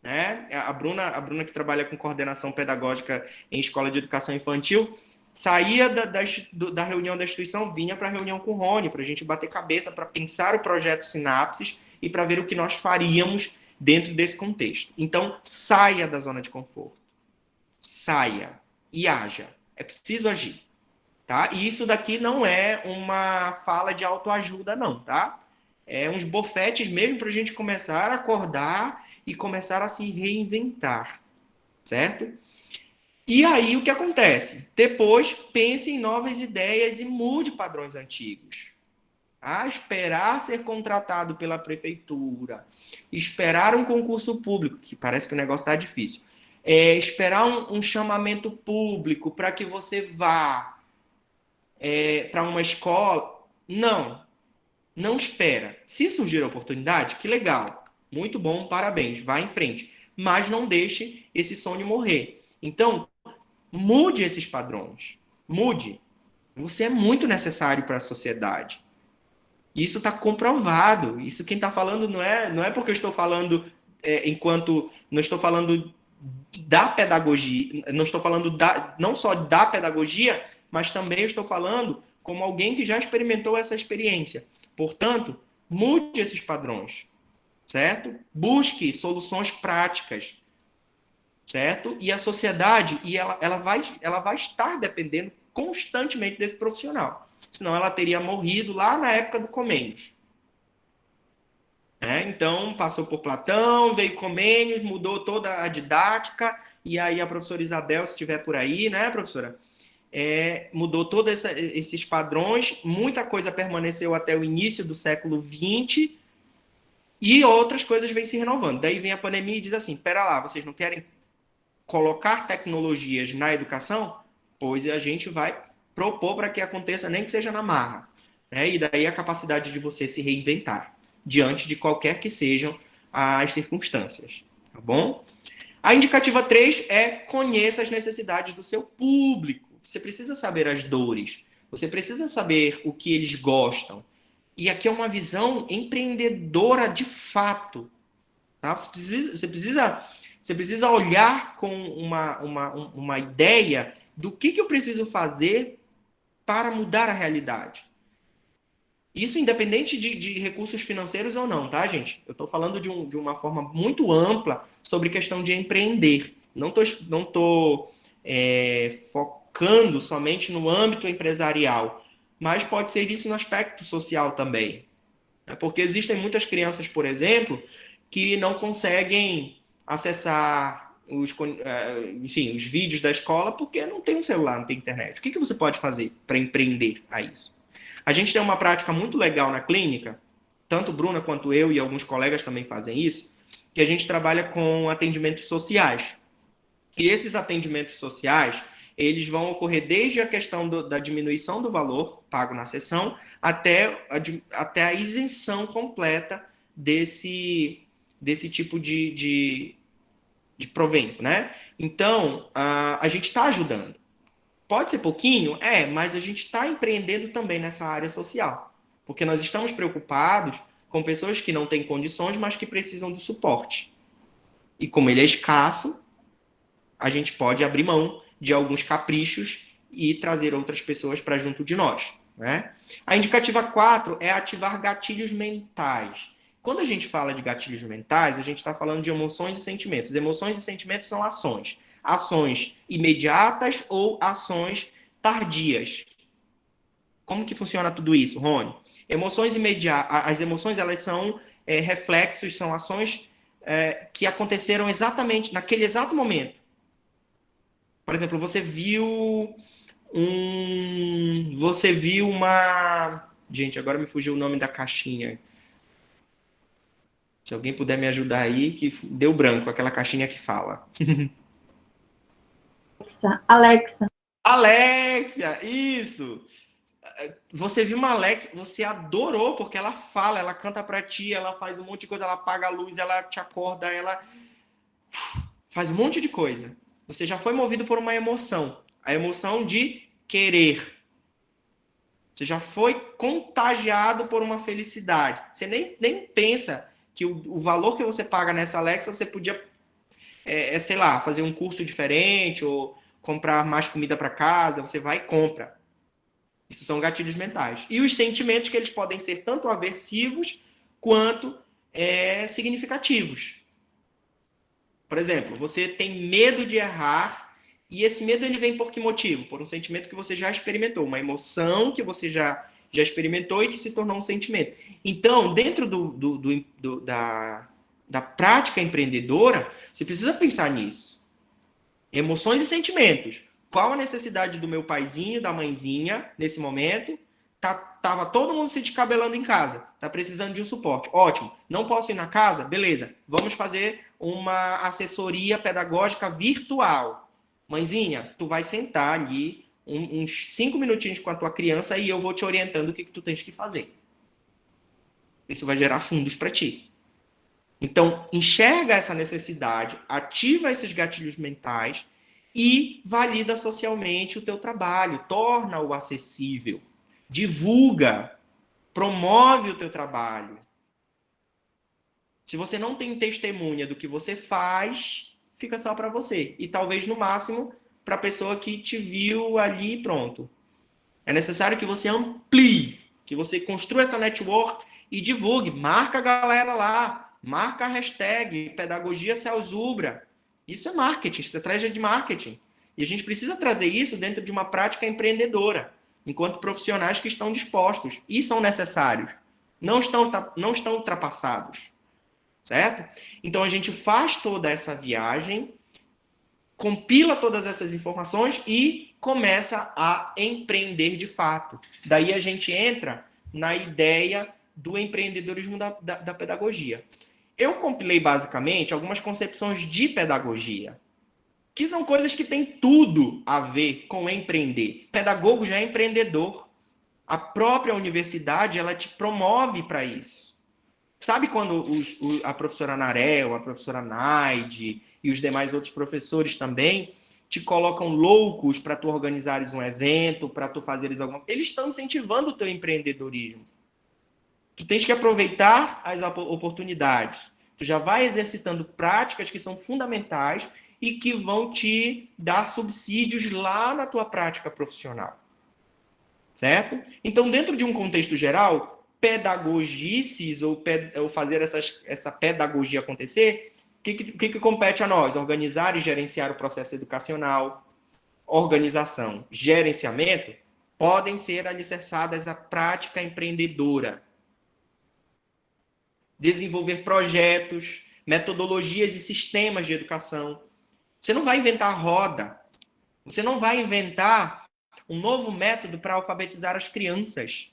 né? A Bruna que trabalha com coordenação pedagógica em escola de educação infantil, saía da reunião da instituição, vinha para a reunião com o Rony, para a gente bater cabeça, para pensar o projeto Sinapses e para ver o que nós faríamos dentro desse contexto. Então, saia da zona de conforto. Saia e haja. É preciso agir. Tá? E isso daqui não é uma fala de autoajuda, não, tá? É uns bofetes mesmo para a gente começar a acordar e começar a se reinventar, certo? E aí o que acontece? Depois pense em novas ideias e mude padrões antigos. Esperar ser contratado pela prefeitura, esperar um concurso público, que parece que o negócio está difícil, esperar um chamamento público para que você vá para uma escola, não espera. Se surgir a oportunidade, que legal, muito bom, parabéns, vá em frente. Mas não deixe esse sonho morrer. Então, mude esses padrões. Mude. Você é muito necessário para a sociedade. Isso está comprovado. Isso quem está falando não é porque eu estou falando não estou falando da pedagogia, não estou falando não só da pedagogia, mas também eu estou falando como alguém que já experimentou essa experiência. Portanto, mude esses padrões, certo? Busque soluções práticas, certo? E a sociedade, ela vai estar dependendo constantemente desse profissional. Senão ela teria morrido lá na época do Comênios. Então, passou por Platão, veio Comênios, mudou toda a didática, e aí a professora Isabel, se estiver por aí, né, professora? Mudou todos esses padrões, muita coisa permaneceu até o início do século XX, e outras coisas vêm se renovando. Daí vem a pandemia e diz assim, pera lá, vocês não querem colocar tecnologias na educação? Pois a gente vai propor para que aconteça, nem que seja na marra. E daí a capacidade de você se reinventar, diante de qualquer que sejam as circunstâncias. Tá bom? A indicativa 3 é conheça as necessidades do seu público. Você precisa saber as dores. Você precisa saber o que eles gostam. E aqui é uma visão empreendedora de fato. Tá? Você precisa olhar com uma ideia do que eu preciso fazer para mudar a realidade. Isso independente de recursos financeiros ou não, tá, gente? Eu estou falando de uma forma muito ampla sobre questão de empreender. Não estou focando somente no âmbito empresarial, mas pode ser isso no aspecto social também. Porque existem muitas crianças, por exemplo, que não conseguem acessar os vídeos da escola porque não tem um celular, não tem internet. O que você pode fazer para empreender a isso? A gente tem uma prática muito legal na clínica, tanto Bruna quanto eu e alguns colegas também fazem isso, que a gente trabalha com atendimentos sociais. E esses atendimentos sociais, eles vão ocorrer desde a questão da diminuição do valor pago na sessão até a isenção completa desse tipo de provento, né? Então, a gente está ajudando. Pode ser pouquinho? Mas a gente está empreendendo também nessa área social. Porque nós estamos preocupados com pessoas que não têm condições, mas que precisam do suporte. E como ele é escasso, a gente pode abrir mão de alguns caprichos e trazer outras pessoas para junto de nós, né? A indicativa 4 é ativar gatilhos mentais. Quando a gente fala de gatilhos mentais, a gente está falando de emoções e sentimentos. Emoções e sentimentos são ações. Ações imediatas ou ações tardias. Como que funciona tudo isso, Rony? Emoções imediatas, as emoções, elas são reflexos, são ações que aconteceram exatamente naquele exato momento. Por exemplo, você viu uma... Gente, agora me fugiu o nome da caixinha. Se alguém puder me ajudar aí, que deu branco, aquela caixinha que fala. Alexa. Alexia, isso! Você viu uma Alexa, você adorou, porque ela fala, ela canta pra ti, ela faz um monte de coisa, ela apaga a luz, ela te acorda, ela faz um monte de coisa. Você já foi movido por uma emoção, a emoção de querer. Você já foi contagiado por uma felicidade. Você nem pensa que o valor que você paga nessa Alexa, você podia, sei lá, fazer um curso diferente ou comprar mais comida para casa. Você vai e compra. Isso são gatilhos mentais. E os sentimentos, que eles podem ser tanto aversivos quanto significativos. Por exemplo, você tem medo de errar, e esse medo ele vem por que motivo? Por um sentimento que você já experimentou, uma emoção que você já experimentou e que se tornou um sentimento. Então, dentro da prática empreendedora, você precisa pensar nisso. Emoções e sentimentos. Qual a necessidade do meu paizinho, da mãezinha, nesse momento? Tava todo mundo se descabelando em casa. Tá precisando de um suporte. Ótimo. Não posso ir na casa? Beleza. Vamos fazer uma assessoria pedagógica virtual. Mãezinha, tu vai sentar ali uns 5 minutinhos com a tua criança e eu vou te orientando o que tu tens que fazer. Isso vai gerar fundos para ti. Então, enxerga essa necessidade, ativa esses gatilhos mentais e valida socialmente o teu trabalho, torna-o acessível, divulga, promove o teu trabalho. Se você não tem testemunha do que você faz, fica só para você. E talvez, no máximo, para a pessoa que te viu ali e pronto. É necessário que você amplie, que você construa essa network e divulgue. Marca a galera lá. Marca a hashtag Pedagogia Celzubra. Isso é marketing, estratégia de marketing. E a gente precisa trazer isso dentro de uma prática empreendedora, enquanto profissionais que estão dispostos e são necessários. Não estão ultrapassados. Certo? Então a gente faz toda essa viagem, compila todas essas informações e começa a empreender de fato. Daí a gente entra na ideia do empreendedorismo da pedagogia. Eu compilei basicamente algumas concepções de pedagogia, que são coisas que têm tudo a ver com empreender. Pedagogo já é empreendedor. A própria universidade, ela te promove para isso. Sabe quando a professora Narel, a professora Naide e os demais outros professores também te colocam loucos para tu organizares um evento, para tu fazeres alguma coisa? Eles estão incentivando o teu empreendedorismo. Tu tens que aproveitar as oportunidades. Tu já vai exercitando práticas que são fundamentais e que vão te dar subsídios lá na tua prática profissional. Certo? Então, dentro de um contexto geral, pedagogices ou fazer essa pedagogia acontecer, o que compete a nós? Organizar e gerenciar o processo educacional. Organização, gerenciamento podem ser alicerçadas à prática empreendedora. Desenvolver projetos, metodologias e sistemas de educação. Você não vai inventar a roda. Você não vai inventar um novo método para alfabetizar as crianças.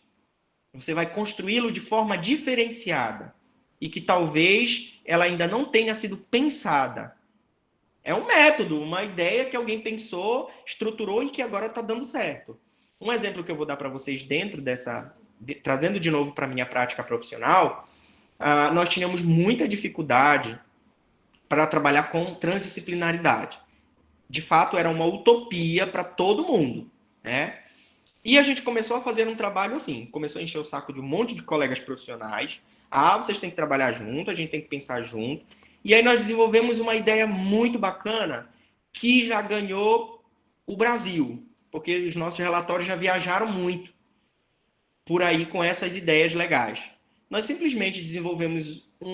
Você vai construí-lo de forma diferenciada e que talvez ela ainda não tenha sido pensada. É um método, uma ideia que alguém pensou, estruturou e que agora está dando certo. Um exemplo que eu vou dar para vocês dentro dessa, trazendo de novo para a minha prática profissional, nós tínhamos muita dificuldade para trabalhar com transdisciplinaridade. de fato, era uma utopia para todo mundo, né? E a gente começou a fazer um trabalho assim, começou a encher o saco de um monte de colegas profissionais. Ah, vocês têm que trabalhar junto, a gente tem que pensar junto. E aí nós desenvolvemos uma ideia muito bacana que já ganhou o Brasil, porque os nossos relatórios já viajaram muito por aí com essas ideias legais. Nós simplesmente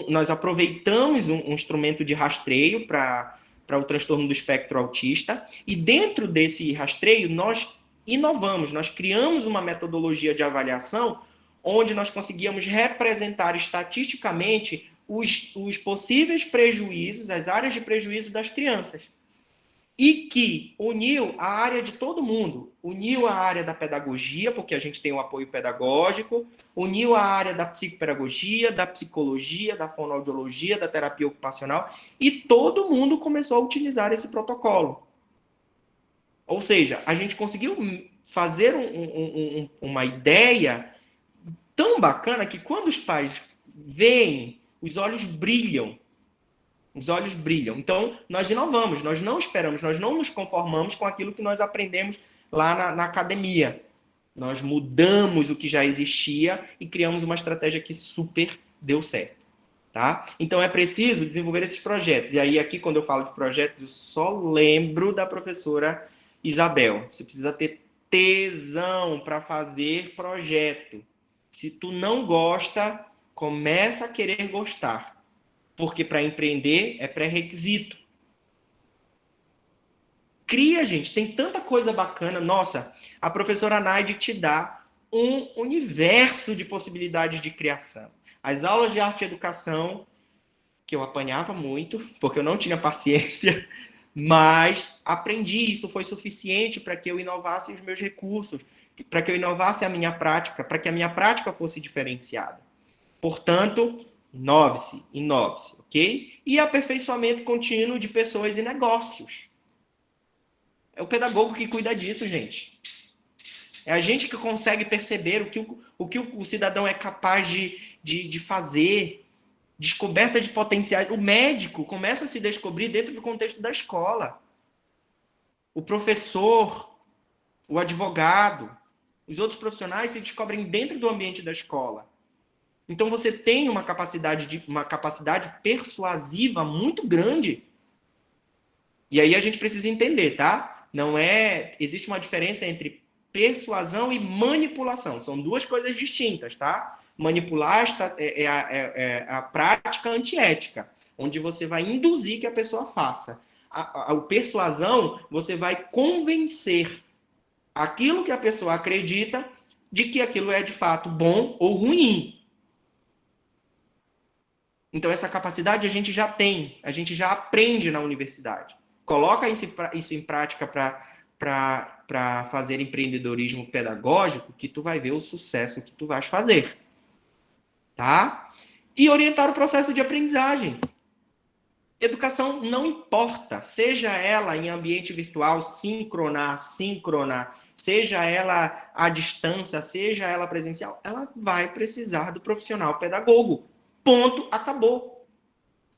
nós aproveitamos um instrumento de rastreio para o transtorno do espectro autista, e dentro desse rastreio nós inovamos, nós criamos uma metodologia de avaliação onde nós conseguíamos representar estatisticamente os possíveis prejuízos, as áreas de prejuízo das crianças. E que uniu a área de todo mundo, uniu a área da pedagogia, porque a gente tem um apoio pedagógico, uniu a área da psicopedagogia, da psicologia, da fonoaudiologia, da terapia ocupacional, e todo mundo começou a utilizar esse protocolo. Ou seja, a gente conseguiu fazer uma ideia tão bacana que quando os pais veem, os olhos brilham. Os olhos brilham. Então, nós inovamos, nós não esperamos, nós não nos conformamos com aquilo que nós aprendemos lá na academia. Nós mudamos o que já existia e criamos uma estratégia que super deu certo. Tá? Então, é preciso desenvolver esses projetos. E aí, aqui, quando eu falo de projetos, eu só lembro da professora Isabel. Você precisa ter tesão para fazer projeto. Se tu não gosta, começa a querer gostar. Porque para empreender é pré-requisito. Cria, gente, tem tanta coisa bacana. Nossa, a professora Naide te dá um universo de possibilidades de criação. As aulas de arte e educação, que eu apanhava muito, porque eu não tinha paciência, mas aprendi, isso foi suficiente para que eu inovasse os meus recursos, para que eu inovasse a minha prática, para que a minha prática fosse diferenciada. Portanto, inove-se, ok? E aperfeiçoamento contínuo de pessoas e negócios. É o pedagogo que cuida disso, gente. É a gente que consegue perceber o que o cidadão é capaz de fazer, descoberta de potenciais. O médico começa a se descobrir dentro do contexto da escola. O professor, o advogado, os outros profissionais se descobrem dentro do ambiente da escola. Então você tem uma capacidade persuasiva muito grande. E aí a gente precisa entender, tá? Existe uma diferença entre persuasão e manipulação. São duas coisas distintas, tá? Manipular é a prática antiética, onde você vai induzir que a pessoa faça. A persuasão, você vai convencer aquilo que a pessoa acredita de que aquilo é de fato bom ou ruim. Então, essa capacidade a gente já tem, a gente já aprende na universidade. Coloca isso em prática para fazer empreendedorismo pedagógico, que tu vai ver o sucesso que tu vais fazer. Tá? E orientar o processo de aprendizagem. Educação não importa, seja ela em ambiente virtual, síncrona, assíncrona, seja ela à distância, seja ela presencial, ela vai precisar do profissional pedagogo. Ponto, acabou.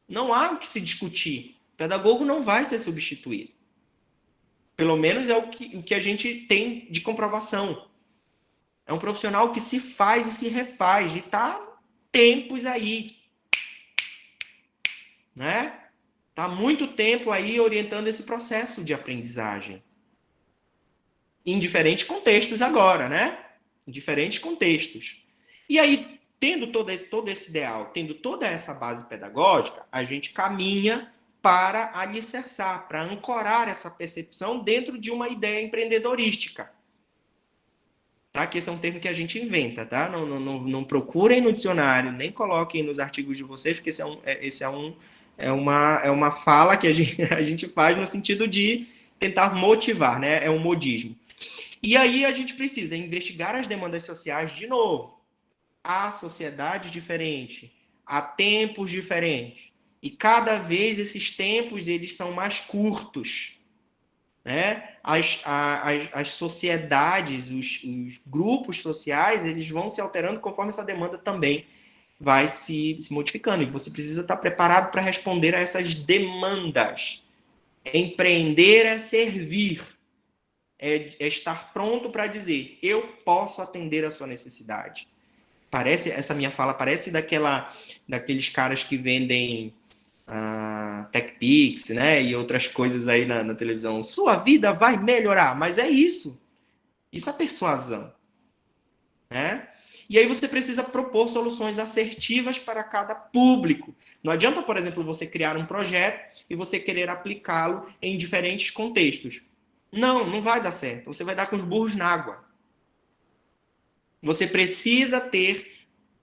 Não há o que se discutir. O pedagogo não vai ser substituído. Pelo menos é o que a gente tem de comprovação. É um profissional que se faz e se refaz. E está tempos aí. Né? Está há muito tempo aí orientando esse processo de aprendizagem. Em diferentes contextos agora, né? Em diferentes contextos. E aí, tendo todo esse ideal, tendo toda essa base pedagógica, a gente caminha para alicerçar, para ancorar essa percepção dentro de uma ideia empreendedorística. Tá? Que esse é um termo que a gente inventa, tá? Não procurem no dicionário, nem coloquem nos artigos de vocês, porque é uma fala que a gente faz no sentido de tentar motivar, né? É um modismo. E aí a gente precisa investigar as demandas sociais de novo. Há sociedade diferente, há tempos diferentes. E cada vez esses tempos eles são mais curtos. Né? As sociedades, os grupos sociais, eles vão se alterando conforme essa demanda também vai se modificando. E você precisa estar preparado para responder a essas demandas. Empreender é servir. É estar pronto para dizer, eu posso atender a sua necessidade. Essa minha fala parece daqueles caras que vendem TechPix, né, e outras coisas aí na televisão. Sua vida vai melhorar, mas é isso. Isso é persuasão, né? E aí você precisa propor soluções assertivas para cada público. Não adianta, por exemplo, você criar um projeto e você querer aplicá-lo em diferentes contextos. Não vai dar certo. Você vai dar com os burros na água. Você precisa ter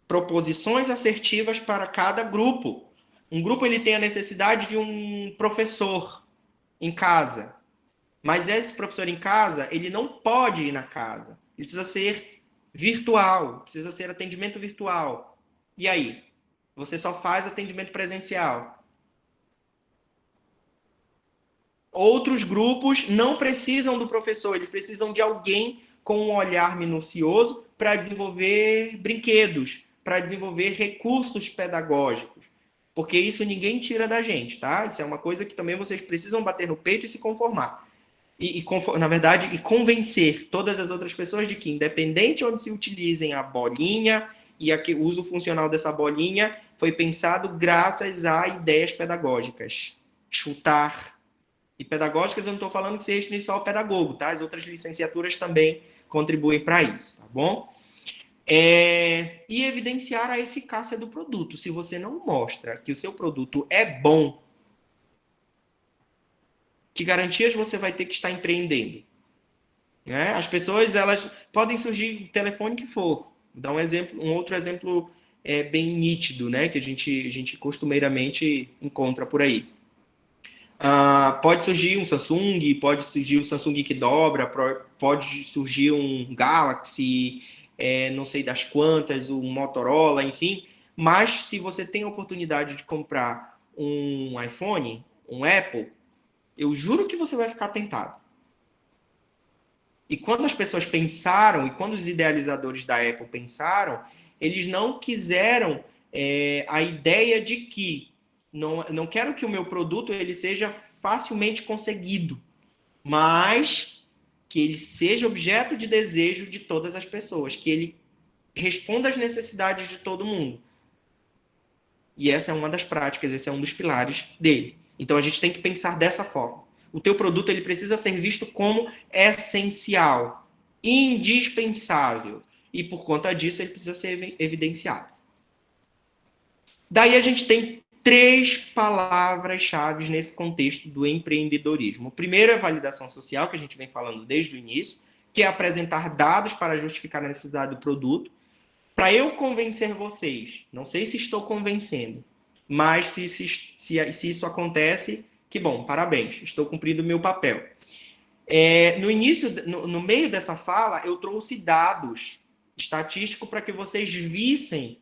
proposições assertivas para cada grupo. Um grupo ele tem a necessidade de um professor em casa. Mas esse professor em casa, ele não pode ir na casa. Ele precisa ser virtual, precisa ser atendimento virtual. E aí? Você só faz atendimento presencial. Outros grupos não precisam do professor, eles precisam de alguém com um olhar minucioso para desenvolver brinquedos, para desenvolver recursos pedagógicos. Porque isso ninguém tira da gente, tá? Isso é uma coisa que também vocês precisam bater no peito e se conformar. Na verdade, e convencer todas as outras pessoas de que, independente onde se utilizem a bolinha e o uso funcional dessa bolinha, foi pensado graças a ideias pedagógicas. Chutar. E pedagógicas eu não estou falando que se restringe só ao pedagogo, tá? As outras licenciaturas também contribuem para isso, tá bom? E evidenciar a eficácia do produto. Se você não mostra que o seu produto é bom, que garantias você vai ter que estar empreendendo? Né? As pessoas, elas podem surgir do telefone que for. Vou dar um outro exemplo bem nítido, né? Que a gente costumeiramente encontra por aí. Pode surgir um Samsung, pode surgir um Samsung que dobra, pode surgir um Galaxy, não sei das quantas, um Motorola, enfim. Mas se você tem a oportunidade de comprar um iPhone, um Apple, eu juro que você vai ficar tentado. E quando as pessoas pensaram, e quando os idealizadores da Apple pensaram, eles não quiseram a ideia de que não quero que o meu produto ele seja facilmente conseguido, mas que ele seja objeto de desejo de todas as pessoas, que ele responda às necessidades de todo mundo. E essa é uma das práticas, esse é um dos pilares dele. Então a gente tem que pensar dessa forma. O teu produto ele precisa ser visto como essencial, indispensável, e por conta disso ele precisa ser evidenciado. Daí a gente tem 3 palavras-chave nesse contexto do empreendedorismo. O primeiro é validação social, que a gente vem falando desde o início, que é apresentar dados para justificar a necessidade do produto. Para eu convencer vocês, não sei se estou convencendo, mas se isso acontece, que bom, parabéns, estou cumprindo o meu papel. No meio dessa fala, eu trouxe dados estatísticos para que vocês vissem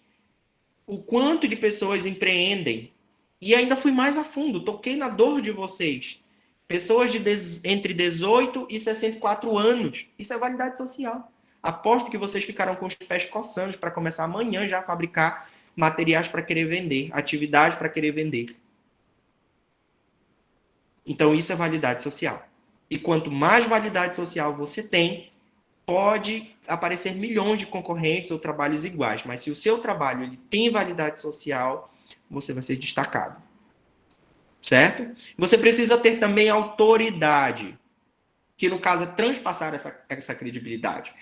o quanto de pessoas empreendem. E ainda fui mais a fundo, toquei na dor de vocês. Pessoas entre 18 e 64 anos. Isso é validade social. Aposto que vocês ficaram com os pés coçando para começar amanhã já a fabricar materiais para querer vender, atividades para querer vender. Então, isso é validade social. E quanto mais validade social você tem, pode aparecer milhões de concorrentes ou trabalhos iguais. Mas se o seu trabalho ele tem validade social, você vai ser destacado. Certo? Você precisa ter também autoridade, que no caso é transpassar essa credibilidade.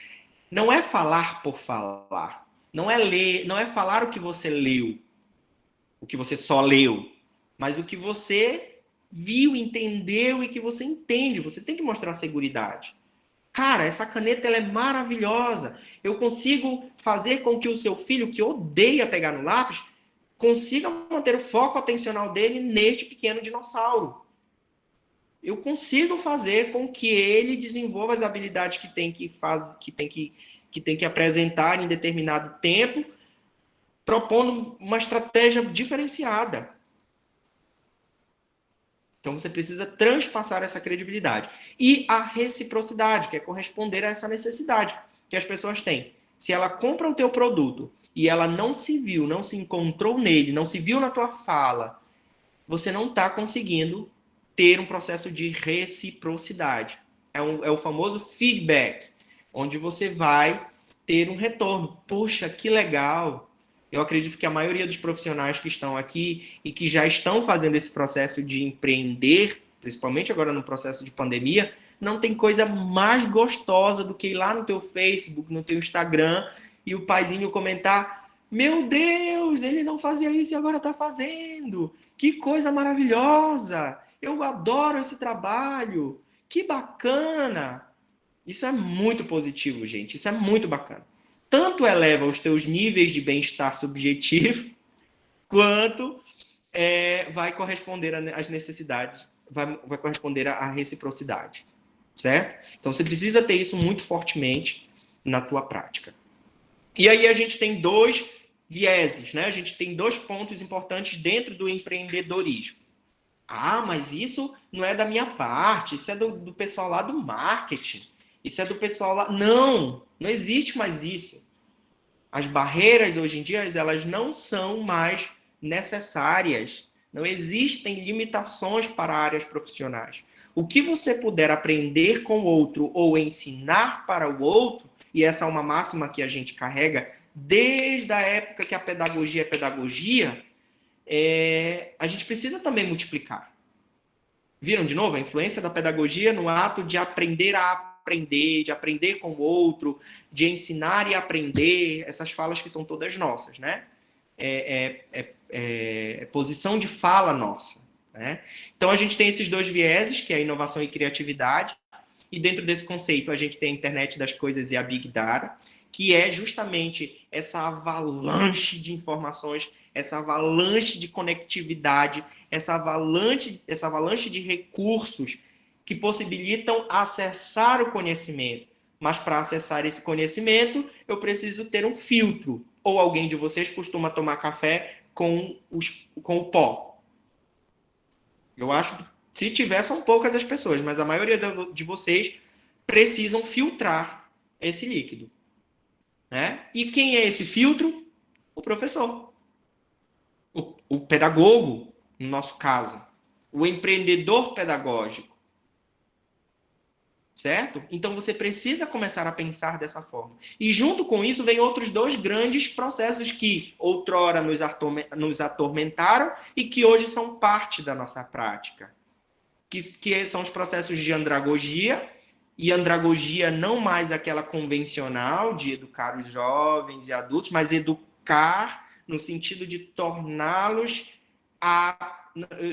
Não é falar por falar. Não é falar o que você leu, o que você só leu, mas o que você viu, entendeu e que você entende. Você tem que mostrar seguridade. Cara, essa caneta ela é maravilhosa. Eu consigo fazer com que o seu filho, que odeia pegar no lápis, consiga manter o foco atencional dele neste pequeno dinossauro. Eu consigo fazer com que ele desenvolva as habilidades que tem que apresentar em determinado tempo, propondo uma estratégia diferenciada. Então, você precisa transpassar essa credibilidade. E a reciprocidade, que é corresponder a essa necessidade que as pessoas têm. Se ela compra o teu produto e ela não se viu, não se encontrou nele, não se viu na tua fala, você não está conseguindo ter um processo de reciprocidade. É o famoso feedback, onde você vai ter um retorno. Poxa, que legal! Eu acredito que a maioria dos profissionais que estão aqui e que já estão fazendo esse processo de empreender, principalmente agora no processo de pandemia, não tem coisa mais gostosa do que ir lá no teu Facebook, no teu Instagram, e o paizinho comentar: meu Deus, ele não fazia isso e agora está fazendo. Que coisa maravilhosa! Eu adoro esse trabalho. Que bacana! Isso é muito positivo, gente. Isso é muito bacana. Tanto eleva os teus níveis de bem-estar subjetivo, quanto vai corresponder às necessidades, vai corresponder à reciprocidade, certo? Então, você precisa ter isso muito fortemente na tua prática. E aí a gente tem 2 vieses, né? A gente tem 2 pontos importantes dentro do empreendedorismo. Ah, mas isso não é da minha parte, isso é do pessoal lá do marketing, isso é do pessoal lá... Não existe mais isso. As barreiras, hoje em dia, elas não são mais necessárias. Não existem limitações para áreas profissionais. O que você puder aprender com o outro ou ensinar para o outro, e essa é uma máxima que a gente carrega desde a época que a pedagogia é pedagogia, a gente precisa também multiplicar. Viram de novo a influência da pedagogia no ato de aprender a aprender, de aprender com o outro, de ensinar e aprender, essas falas que são todas nossas, né? Posição de fala nossa, né? Então a gente tem esses 2 vieses, que é a inovação e criatividade, e dentro desse conceito a gente tem a internet das coisas e a Big Data, que é justamente essa avalanche de informações, essa avalanche de conectividade, essa avalanche de recursos que possibilitam acessar o conhecimento. Mas para acessar esse conhecimento, eu preciso ter um filtro. Ou alguém de vocês costuma tomar café com o pó? Eu acho que, se tiver, são poucas as pessoas, mas a maioria de vocês precisam filtrar esse líquido, né? E quem é esse filtro? O professor. O pedagogo, no nosso caso. O empreendedor pedagógico. Certo? Então você precisa começar a pensar dessa forma. E junto com isso vem outros 2 grandes processos que outrora nos atormentaram e que hoje são parte da nossa prática. Que são os processos de andragogia, e andragogia não mais aquela convencional de educar os jovens e adultos, mas educar no sentido de torná-los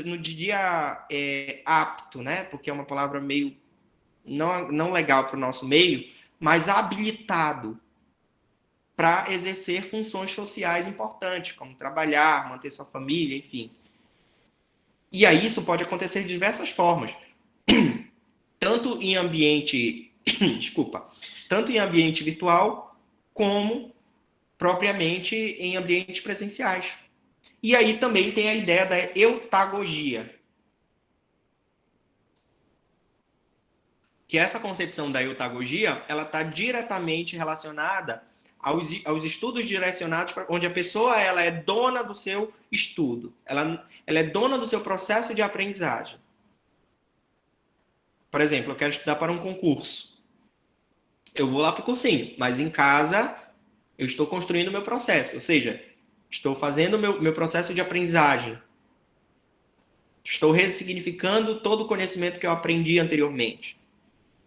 no dia apto, né? Porque é uma palavra meio não legal para o nosso meio, mas habilitado para exercer funções sociais importantes, como trabalhar, manter sua família, enfim. E aí isso pode acontecer de diversas formas. Tanto em ambiente, tanto em ambiente virtual, como propriamente em ambientes presenciais. E aí também tem a ideia da eutagogia, que essa concepção da eutagogia, ela está diretamente relacionada aos estudos direcionados para onde a pessoa ela é dona do seu estudo, ela é dona do seu processo de aprendizagem. Por exemplo, eu quero estudar para um concurso. Eu vou lá para o cursinho, mas em casa eu estou construindo o meu processo, ou seja, estou fazendo o meu processo de aprendizagem. Estou ressignificando todo o conhecimento que eu aprendi anteriormente.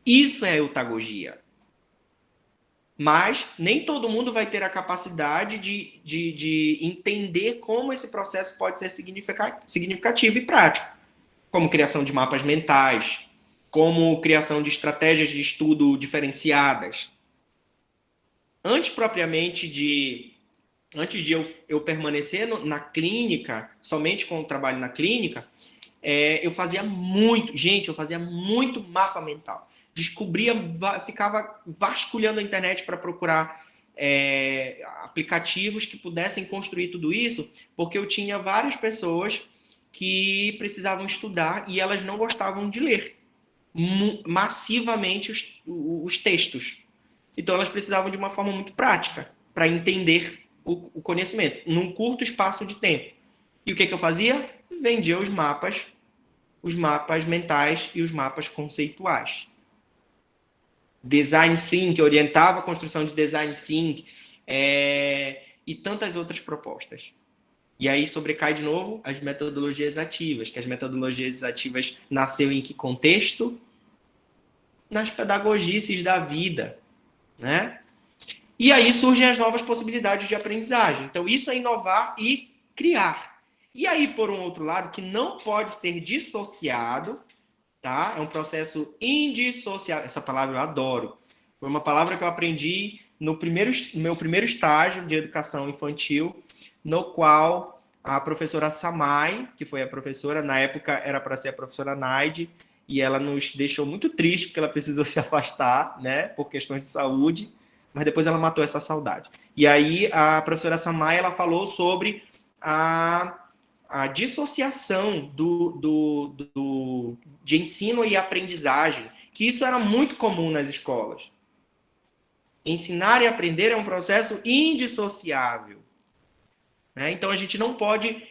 Isso é eutagogia. Mas nem todo mundo vai ter a capacidade de entender como esse processo pode ser significativo e prático. Como criação de mapas mentais, como criação de estratégias de estudo diferenciadas. Antes de eu permanecer na clínica, somente com o trabalho na clínica, eu fazia muito mapa mental. Ficava vasculhando a internet para procurar aplicativos que pudessem construir tudo isso, porque eu tinha várias pessoas que precisavam estudar e elas não gostavam de ler massivamente os textos. Então, elas precisavam de uma forma muito prática para entender o conhecimento, num curto espaço de tempo. E o que eu fazia? Vendia os mapas os mapas mentais e os mapas conceituais. Design Thinking, orientava a construção de Design Thinking, e tantas outras propostas. E aí sobrecai de novo as metodologias ativas, que as metodologias ativas nasceu em que contexto? Nas pedagogices da vida, né? E aí surgem as novas possibilidades de aprendizagem. Então, isso é inovar e criar. E aí, por um outro lado, que não pode ser dissociado, tá? É um processo indissociável. Essa palavra eu adoro. Foi uma palavra que eu aprendi no meu primeiro estágio de educação infantil, no qual a professora Samai, que foi a professora, na época era para ser a professora Naide, e ela nos deixou muito triste porque ela precisou se afastar, né, por questões de saúde, mas depois ela matou essa saudade. E aí a professora Samai, ela falou sobre a dissociação de ensino e aprendizagem, que isso era muito comum nas escolas. Ensinar e aprender é um processo indissociável, né? Então, a gente não pode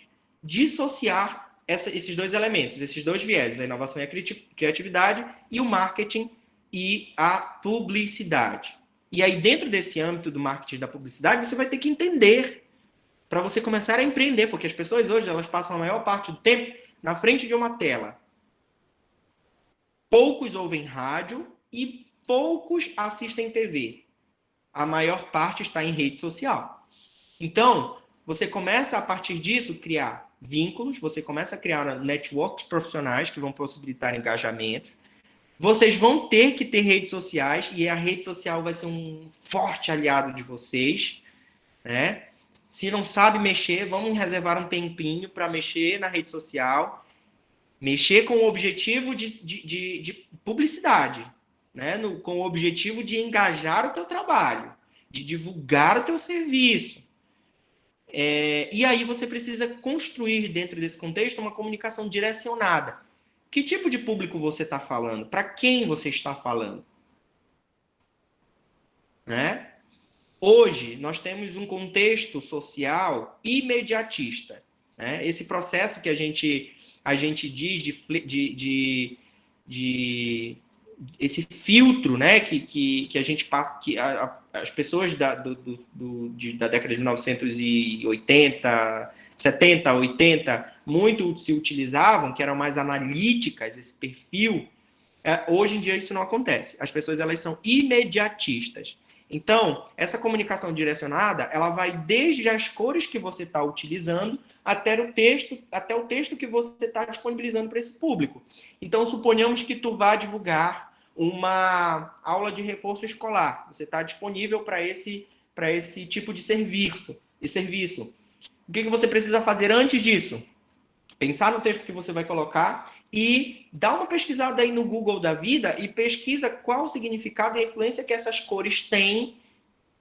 dissociar esses dois elementos, esses dois vieses, a inovação e a criatividade, e o marketing e a publicidade. E aí, dentro desse âmbito do marketing e da publicidade, você vai ter que entender para você começar a empreender, porque as pessoas hoje elas passam a maior parte do tempo na frente de uma tela. Poucos ouvem rádio e poucos assistem TV. A maior parte está em rede social. Então, você começa a partir disso criar vínculos, você começa a criar networks profissionais que vão possibilitar engajamento. Vocês vão ter que ter redes sociais e a rede social vai ser um forte aliado de vocês, né? Se não sabe mexer, vamos reservar um tempinho para mexer na rede social, mexer com o objetivo de publicidade, né? Com o objetivo de engajar o teu trabalho, de divulgar o teu serviço. E aí você precisa construir dentro desse contexto uma comunicação direcionada. Que tipo de público você está falando? Para quem você está falando? Né? Hoje, nós temos um contexto social imediatista. Né? Esse processo que a gente diz esse filtro, né, que a gente passa, que as pessoas da década de 1980, 70, 80, muito se utilizavam, que eram mais analíticas, esse perfil, hoje em dia isso não acontece. As pessoas elas são imediatistas. Então, essa comunicação direcionada, ela vai desde as cores que você está utilizando até o texto que você está disponibilizando para esse público. Então, suponhamos que tu vá divulgar uma aula de reforço escolar. Você está disponível para esse tipo de serviço. O que você precisa fazer antes disso? Pensar no texto que você vai colocar e dá uma pesquisada aí no Google da vida e pesquisa qual o significado e a influência que essas cores têm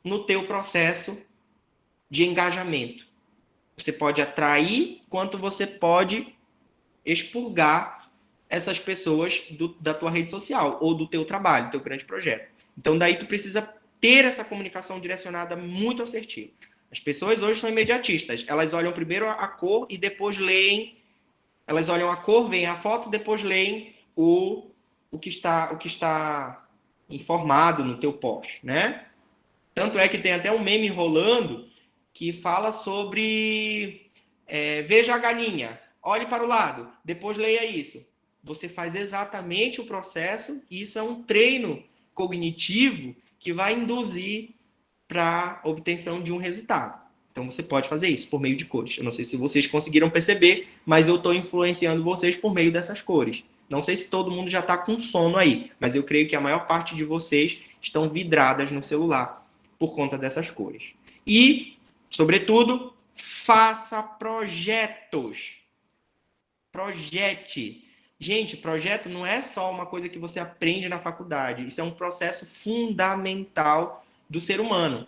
no teu processo de engajamento. Você pode atrair, quanto você pode expurgar essas pessoas da tua rede social ou do teu trabalho, do teu grande projeto. Então, daí tu precisa ter essa comunicação direcionada muito assertiva. As pessoas hoje são imediatistas. Elas olham primeiro a cor e depois leem. Elas olham a cor, veem a foto, depois leem o que está informado no teu post, né? Tanto é que tem até um meme rolando que fala sobre veja a galinha, olhe para o lado, depois leia isso. Você faz exatamente o processo e isso é um treino cognitivo que vai induzir para a obtenção de um resultado. Então, você pode fazer isso por meio de cores. Eu não sei se vocês conseguiram perceber, mas eu estou influenciando vocês por meio dessas cores. Não sei se todo mundo já está com sono aí, mas eu creio que a maior parte de vocês estão vidradas no celular por conta dessas cores. E, sobretudo, faça projetos. Projete. Gente, projeto não é só uma coisa que você aprende na faculdade. Isso é um processo fundamental do ser humano.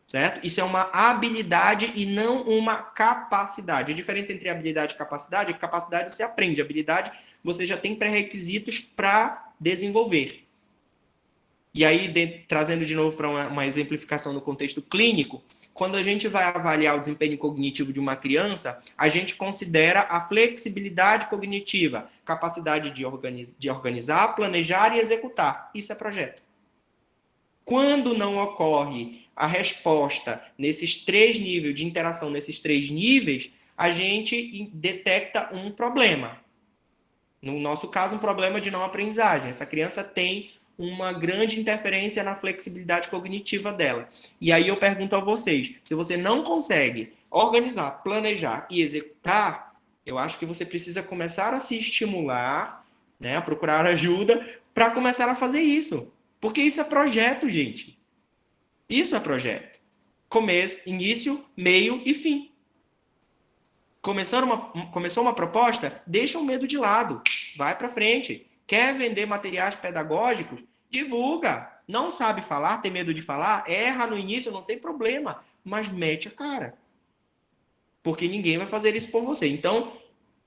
Certo? Isso é uma habilidade e não uma capacidade. A diferença entre habilidade e capacidade é que capacidade você aprende, habilidade você já tem pré-requisitos para desenvolver. E aí, trazendo de novo para uma exemplificação no contexto clínico, quando a gente vai avaliar o desempenho cognitivo de uma criança, a gente considera a flexibilidade cognitiva, capacidade de organizar, planejar e executar. Isso é projeto. Quando não ocorre a resposta nesses 3 níveis, de interação nesses 3 níveis, a gente detecta um problema. No nosso caso, um problema de não aprendizagem. Essa criança tem uma grande interferência na flexibilidade cognitiva dela. E aí eu pergunto a vocês, se você não consegue organizar, planejar e executar, eu acho que você precisa começar a se estimular, né, a procurar ajuda para começar a fazer isso. Porque isso é projeto, gente. Isso é projeto. Começo, início, meio e fim. Começou uma proposta, deixa o medo de lado. Vai para frente. Quer vender materiais pedagógicos? Divulga. Não sabe falar, tem medo de falar? Erra no início, não tem problema. Mas mete a cara. Porque ninguém vai fazer isso por você. Então,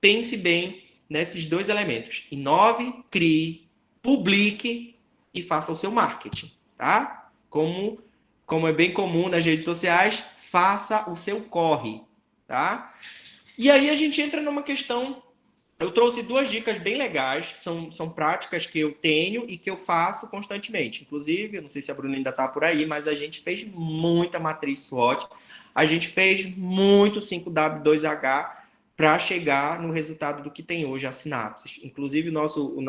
pense bem nesses 2 elementos. Inove, crie, publique e faça o seu marketing. Tá? Como é bem comum nas redes sociais, faça o seu corre. Tá? E aí a gente entra numa questão. Eu trouxe 2 dicas bem legais, são práticas que eu tenho e que eu faço constantemente. Inclusive, eu não sei se a Bruna ainda está por aí, mas a gente fez muita matriz SWOT, a gente fez muito 5W2H para chegar no resultado do que tem hoje a Sinapses. Inclusive, o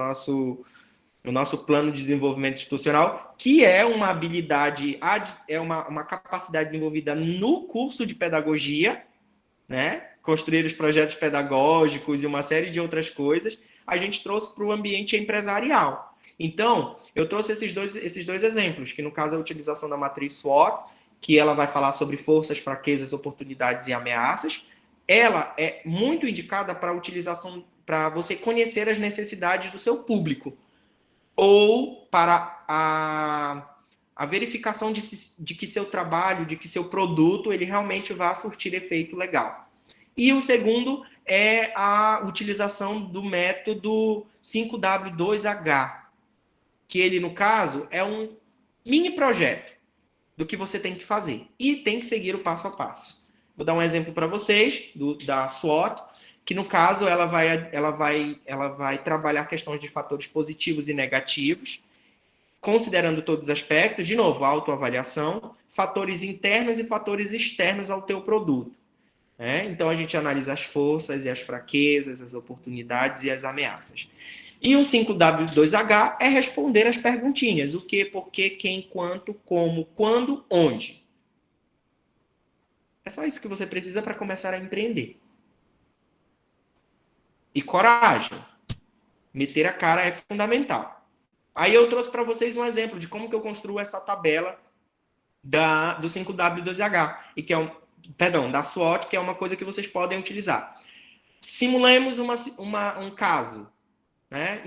nosso plano de desenvolvimento institucional, que é uma habilidade, é uma capacidade desenvolvida no curso de pedagogia, né? Construir os projetos pedagógicos e uma série de outras coisas, a gente trouxe para o ambiente empresarial. Então, eu trouxe esses dois exemplos, que no caso é a utilização da matriz SWOT, que ela vai falar sobre forças, fraquezas, oportunidades e ameaças. Ela é muito indicada para a utilização, para você conhecer as necessidades do seu público, ou para a verificação de que seu trabalho, de que seu produto, ele realmente vai surtir efeito legal. E o segundo é a utilização do método 5W2H, que ele, no caso, é um mini projeto do que você tem que fazer. E tem que seguir o passo a passo. Vou dar um exemplo para vocês da SWOT, que no caso ela vai trabalhar questões de fatores positivos e negativos, considerando todos os aspectos, de novo, autoavaliação, fatores internos e fatores externos ao teu produto. Então, a gente analisa as forças e as fraquezas, as oportunidades e as ameaças. E o 5W2H é responder as perguntinhas. O que, por que, quem, quanto, como, quando, onde. É só isso que você precisa para começar a empreender. E coragem. Meter a cara é fundamental. Aí eu trouxe para vocês um exemplo de como que eu construo essa tabela do 5W2H, e que é da SWOT, que é uma coisa que vocês podem utilizar. Simulemos um caso, né,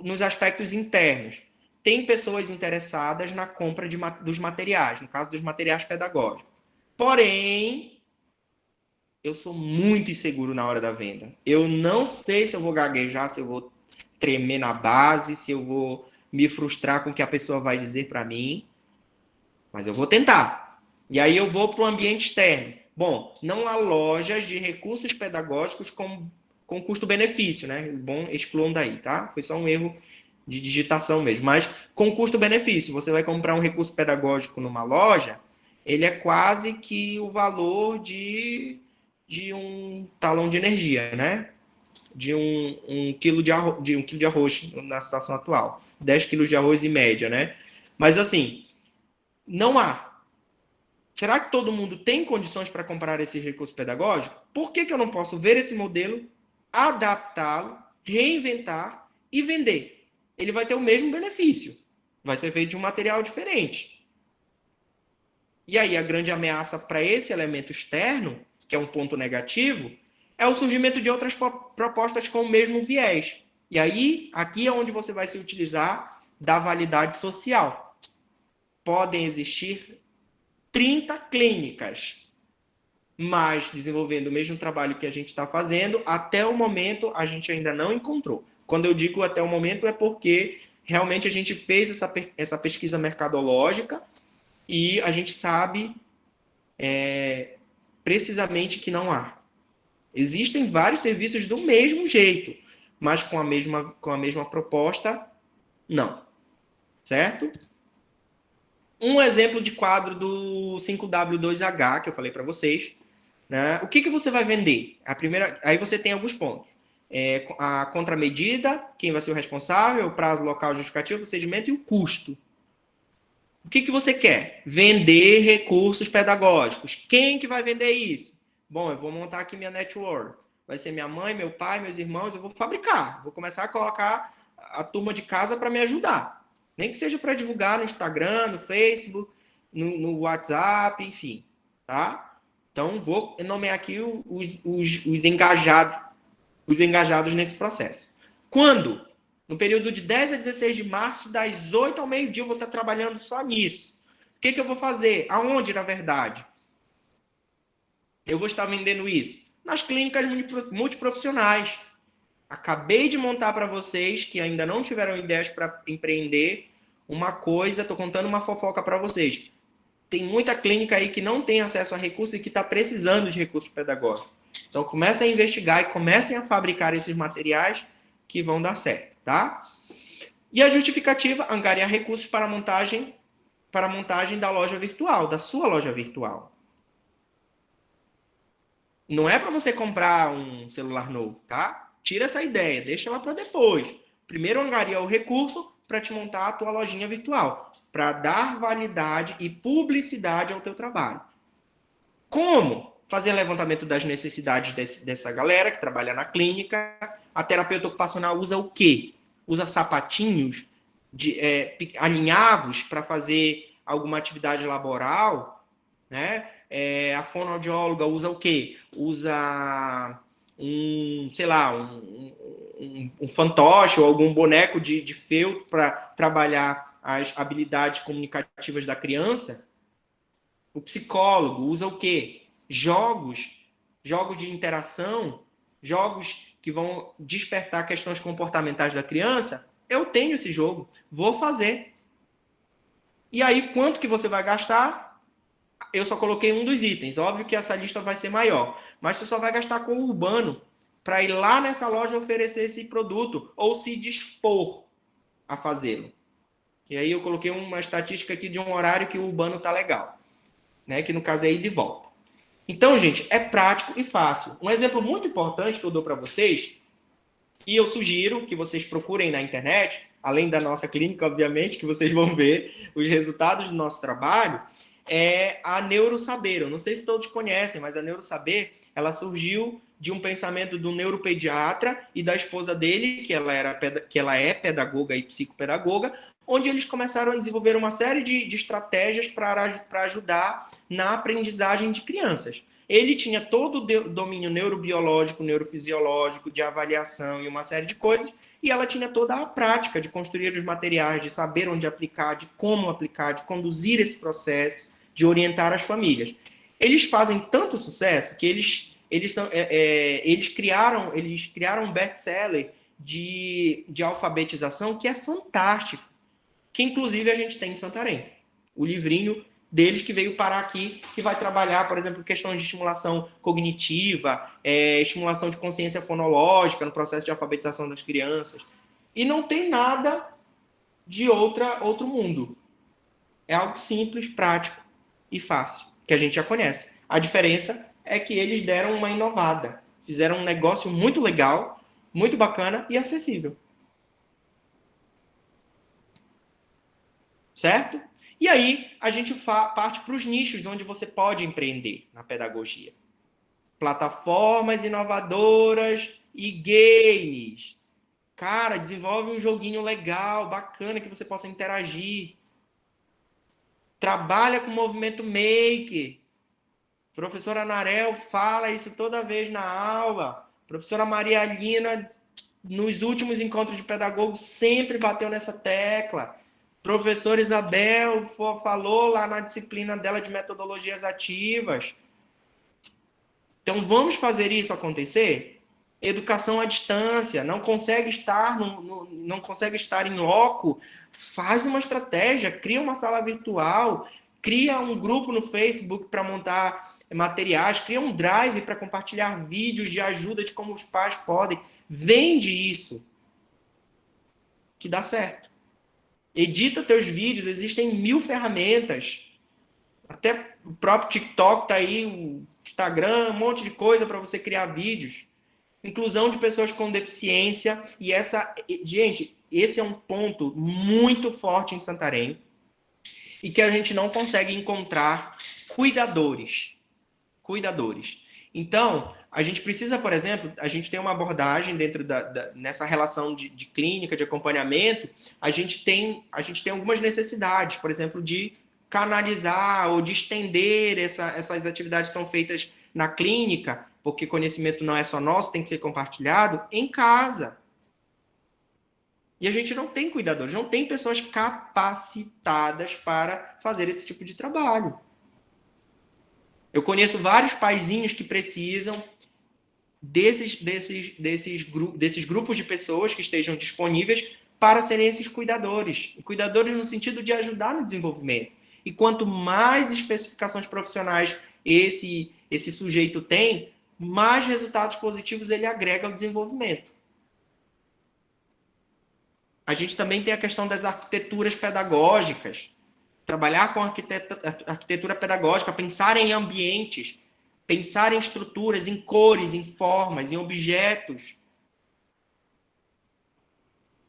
nos aspectos internos. Tem pessoas interessadas na compra dos materiais, no caso dos materiais pedagógicos. Porém, eu sou muito inseguro na hora da venda. Eu não sei se eu vou gaguejar, se eu vou tremer na base, se eu vou me frustrar com o que a pessoa vai dizer para mim, mas eu vou tentar. E aí eu vou para o ambiente externo. Bom, não há lojas de recursos pedagógicos com custo-benefício, né? Bom, excluam daí, tá? Foi só um erro de digitação mesmo. Mas com custo-benefício, você vai comprar um recurso pedagógico numa loja, ele é quase que o valor de um talão de energia, né? De um quilo de arroz na situação atual. 10 quilos de arroz em média, né? Mas assim, não há. Será que todo mundo tem condições para comprar esse recurso pedagógico? Por que eu não posso ver esse modelo, adaptá-lo, reinventar e vender? Ele vai ter o mesmo benefício. Vai ser feito de um material diferente. E aí a grande ameaça para esse elemento externo, que é um ponto negativo, é o surgimento de outras propostas com o mesmo viés. E aí, aqui é onde você vai se utilizar da validade social. Podem existir 30 clínicas, mas desenvolvendo o mesmo trabalho que a gente está fazendo, até o momento a gente ainda não encontrou. Quando eu digo até o momento é porque realmente a gente fez essa pesquisa mercadológica e a gente sabe precisamente que não há. Existem vários serviços do mesmo jeito, mas com a mesma proposta, não. Certo? Um exemplo de quadro do 5W2H, que eu falei para vocês. Né? O que você vai vender? Aí você tem alguns pontos. A contramedida, quem vai ser o responsável, o prazo, local, justificativo, procedimento e o custo. O que você quer? Vender recursos pedagógicos. Quem que vai vender isso? Bom, eu vou montar aqui minha network. Vai ser minha mãe, meu pai, meus irmãos. Eu vou fabricar. Vou começar a colocar a turma de casa para me ajudar. Nem que seja para divulgar no Instagram, no Facebook, no WhatsApp, enfim. Tá? Então, vou nomear aqui os engajados nesse processo. Quando? No período de 10 a 16 de março, das 8 ao meio-dia, eu vou estar trabalhando só nisso. O que eu vou fazer? Aonde, na verdade? Eu vou estar vendendo isso? Nas clínicas multiprofissionais. Acabei de montar para vocês, que ainda não tiveram ideias para empreender, uma coisa, estou contando uma fofoca para vocês. Tem muita clínica aí que não tem acesso a recursos e que está precisando de recursos pedagógicos. Então, comecem a investigar e comecem a fabricar esses materiais que vão dar certo, tá? E a justificativa, angariar recursos para a montagem da loja virtual, da sua loja virtual. Não é para você comprar um celular novo, tá? Tira essa ideia, deixa ela para depois. Primeiro angaria o recurso para te montar a tua lojinha virtual, para dar validade e publicidade ao teu trabalho. Como? Fazer levantamento das necessidades dessa galera que trabalha na clínica. A terapeuta ocupacional usa o quê? Usa sapatinhos alinhavos para fazer alguma atividade laboral, né? A fonoaudióloga usa o quê? Usa um fantoche ou algum boneco de feltro para trabalhar as habilidades comunicativas da criança. O psicólogo usa o quê? Jogos de interação, jogos que vão despertar questões comportamentais da criança. Eu tenho esse jogo, vou fazer. E aí, quanto que você vai gastar? Eu só coloquei um dos itens. Óbvio que essa lista vai ser maior. Mas você só vai gastar com o urbano para ir lá nessa loja oferecer esse produto ou se dispor a fazê-lo. E aí eu coloquei uma estatística aqui de um horário que o urbano está legal. Né? Que no caso é ir de volta. Então, gente, é prático e fácil. Um exemplo muito importante que eu dou para vocês, e eu sugiro que vocês procurem na internet, além da nossa clínica, obviamente, que vocês vão ver os resultados do nosso trabalho, é a NeuroSaber. Eu não sei se todos conhecem, mas a NeuroSaber, ela surgiu de um pensamento do neuropediatra e da esposa dele, que ela é pedagoga e psicopedagoga, onde eles começaram a desenvolver uma série de estratégias para ajudar na aprendizagem de crianças. Ele tinha todo o domínio neurobiológico, neurofisiológico, de avaliação e uma série de coisas, e ela tinha toda a prática de construir os materiais, de saber onde aplicar, de como aplicar, de conduzir esse processo, de orientar as famílias. Eles fazem tanto sucesso que eles criaram um best-seller de alfabetização que é fantástico, que inclusive a gente tem em Santarém. O livrinho deles que veio parar aqui, que vai trabalhar, por exemplo, questões de estimulação cognitiva, estimulação de consciência fonológica no processo de alfabetização das crianças. E não tem nada de outro mundo. É algo simples, prático e fácil, que a gente já conhece. A diferença é que eles deram uma inovada. Fizeram um negócio muito legal, muito bacana e acessível. Certo? E aí, a gente parte para os nichos onde você pode empreender na pedagogia. Plataformas inovadoras e games. Cara, desenvolve um joguinho legal, bacana, que você possa interagir. Trabalha com o movimento maker. Professora Narel fala isso toda vez na aula. Professora Maria Alina, nos últimos encontros de pedagogos, sempre bateu nessa tecla. Professora Isabel falou lá na disciplina dela de metodologias ativas. Então, vamos fazer isso acontecer? educação à distância, não consegue estar não consegue estar em loco, faz uma estratégia, cria uma sala virtual, cria um grupo no Facebook para montar materiais, cria um drive para compartilhar vídeos de ajuda de como os pais podem, vende isso, que dá certo. Edita teus vídeos, existem 1000 ferramentas, até o próprio TikTok tá aí, o Instagram, um monte de coisa para você criar vídeos. Inclusão de pessoas com deficiência, e gente, esse é um ponto muito forte em Santarém, e que a gente não consegue encontrar cuidadores. Então, a gente precisa, por exemplo, a gente tem uma abordagem dentro nessa relação de clínica, de acompanhamento, a gente tem algumas necessidades, por exemplo, de canalizar ou de estender essas atividades que são feitas na clínica, porque conhecimento não é só nosso, tem que ser compartilhado, em casa. E a gente não tem cuidadores, não tem pessoas capacitadas para fazer esse tipo de trabalho. Eu conheço vários paizinhos que precisam desses grupos de pessoas que estejam disponíveis para serem esses cuidadores. Cuidadores no sentido de ajudar no desenvolvimento. E quanto mais especificações profissionais esse sujeito tem, mais resultados positivos ele agrega ao desenvolvimento. A gente também tem a questão das arquiteturas pedagógicas. Trabalhar com arquitetura pedagógica, pensar em ambientes, pensar em estruturas, em cores, em formas, em objetos.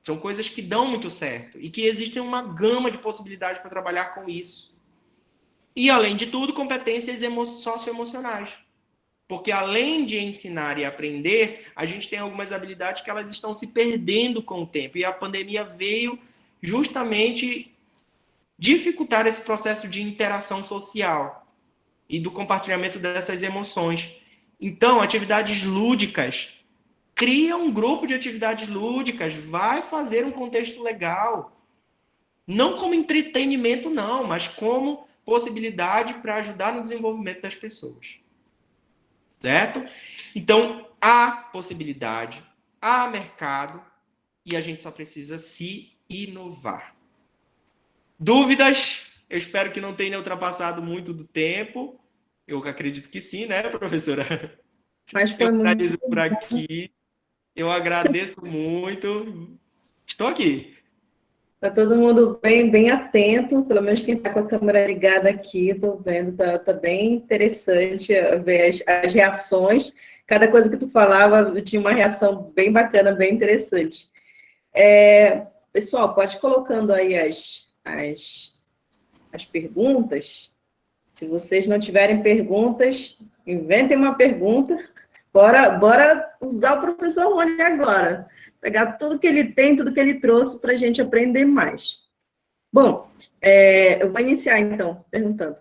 São coisas que dão muito certo e que existem uma gama de possibilidades para trabalhar com isso. E, além de tudo, competências socioemocionais. Porque, além de ensinar e aprender, a gente tem algumas habilidades que elas estão se perdendo com o tempo. E a pandemia veio justamente dificultar esse processo de interação social e do compartilhamento dessas emoções. Então, atividades lúdicas. Cria um grupo de atividades lúdicas, vai fazer um contexto legal. Não como entretenimento, não, mas como possibilidade para ajudar no desenvolvimento das pessoas. Certo? Então, há possibilidade, há mercado, e a gente só precisa se inovar. Dúvidas? Eu espero que não tenha ultrapassado muito do tempo. Eu acredito que sim, né, professora? Mas foi muito por aqui. Eu agradeço muito. Estou aqui. Está todo mundo bem atento, pelo menos quem está com a câmera ligada aqui, estou vendo, tá bem interessante ver as reações. Cada coisa que tu falava, tinha uma reação bem bacana, bem interessante. Pessoal, pode ir colocando aí as perguntas. Se vocês não tiverem perguntas, inventem uma pergunta. Bora usar o professor Rony agora. Pegar tudo que ele tem, tudo que ele trouxe para a gente aprender mais. Bom, eu vou iniciar, então, perguntando.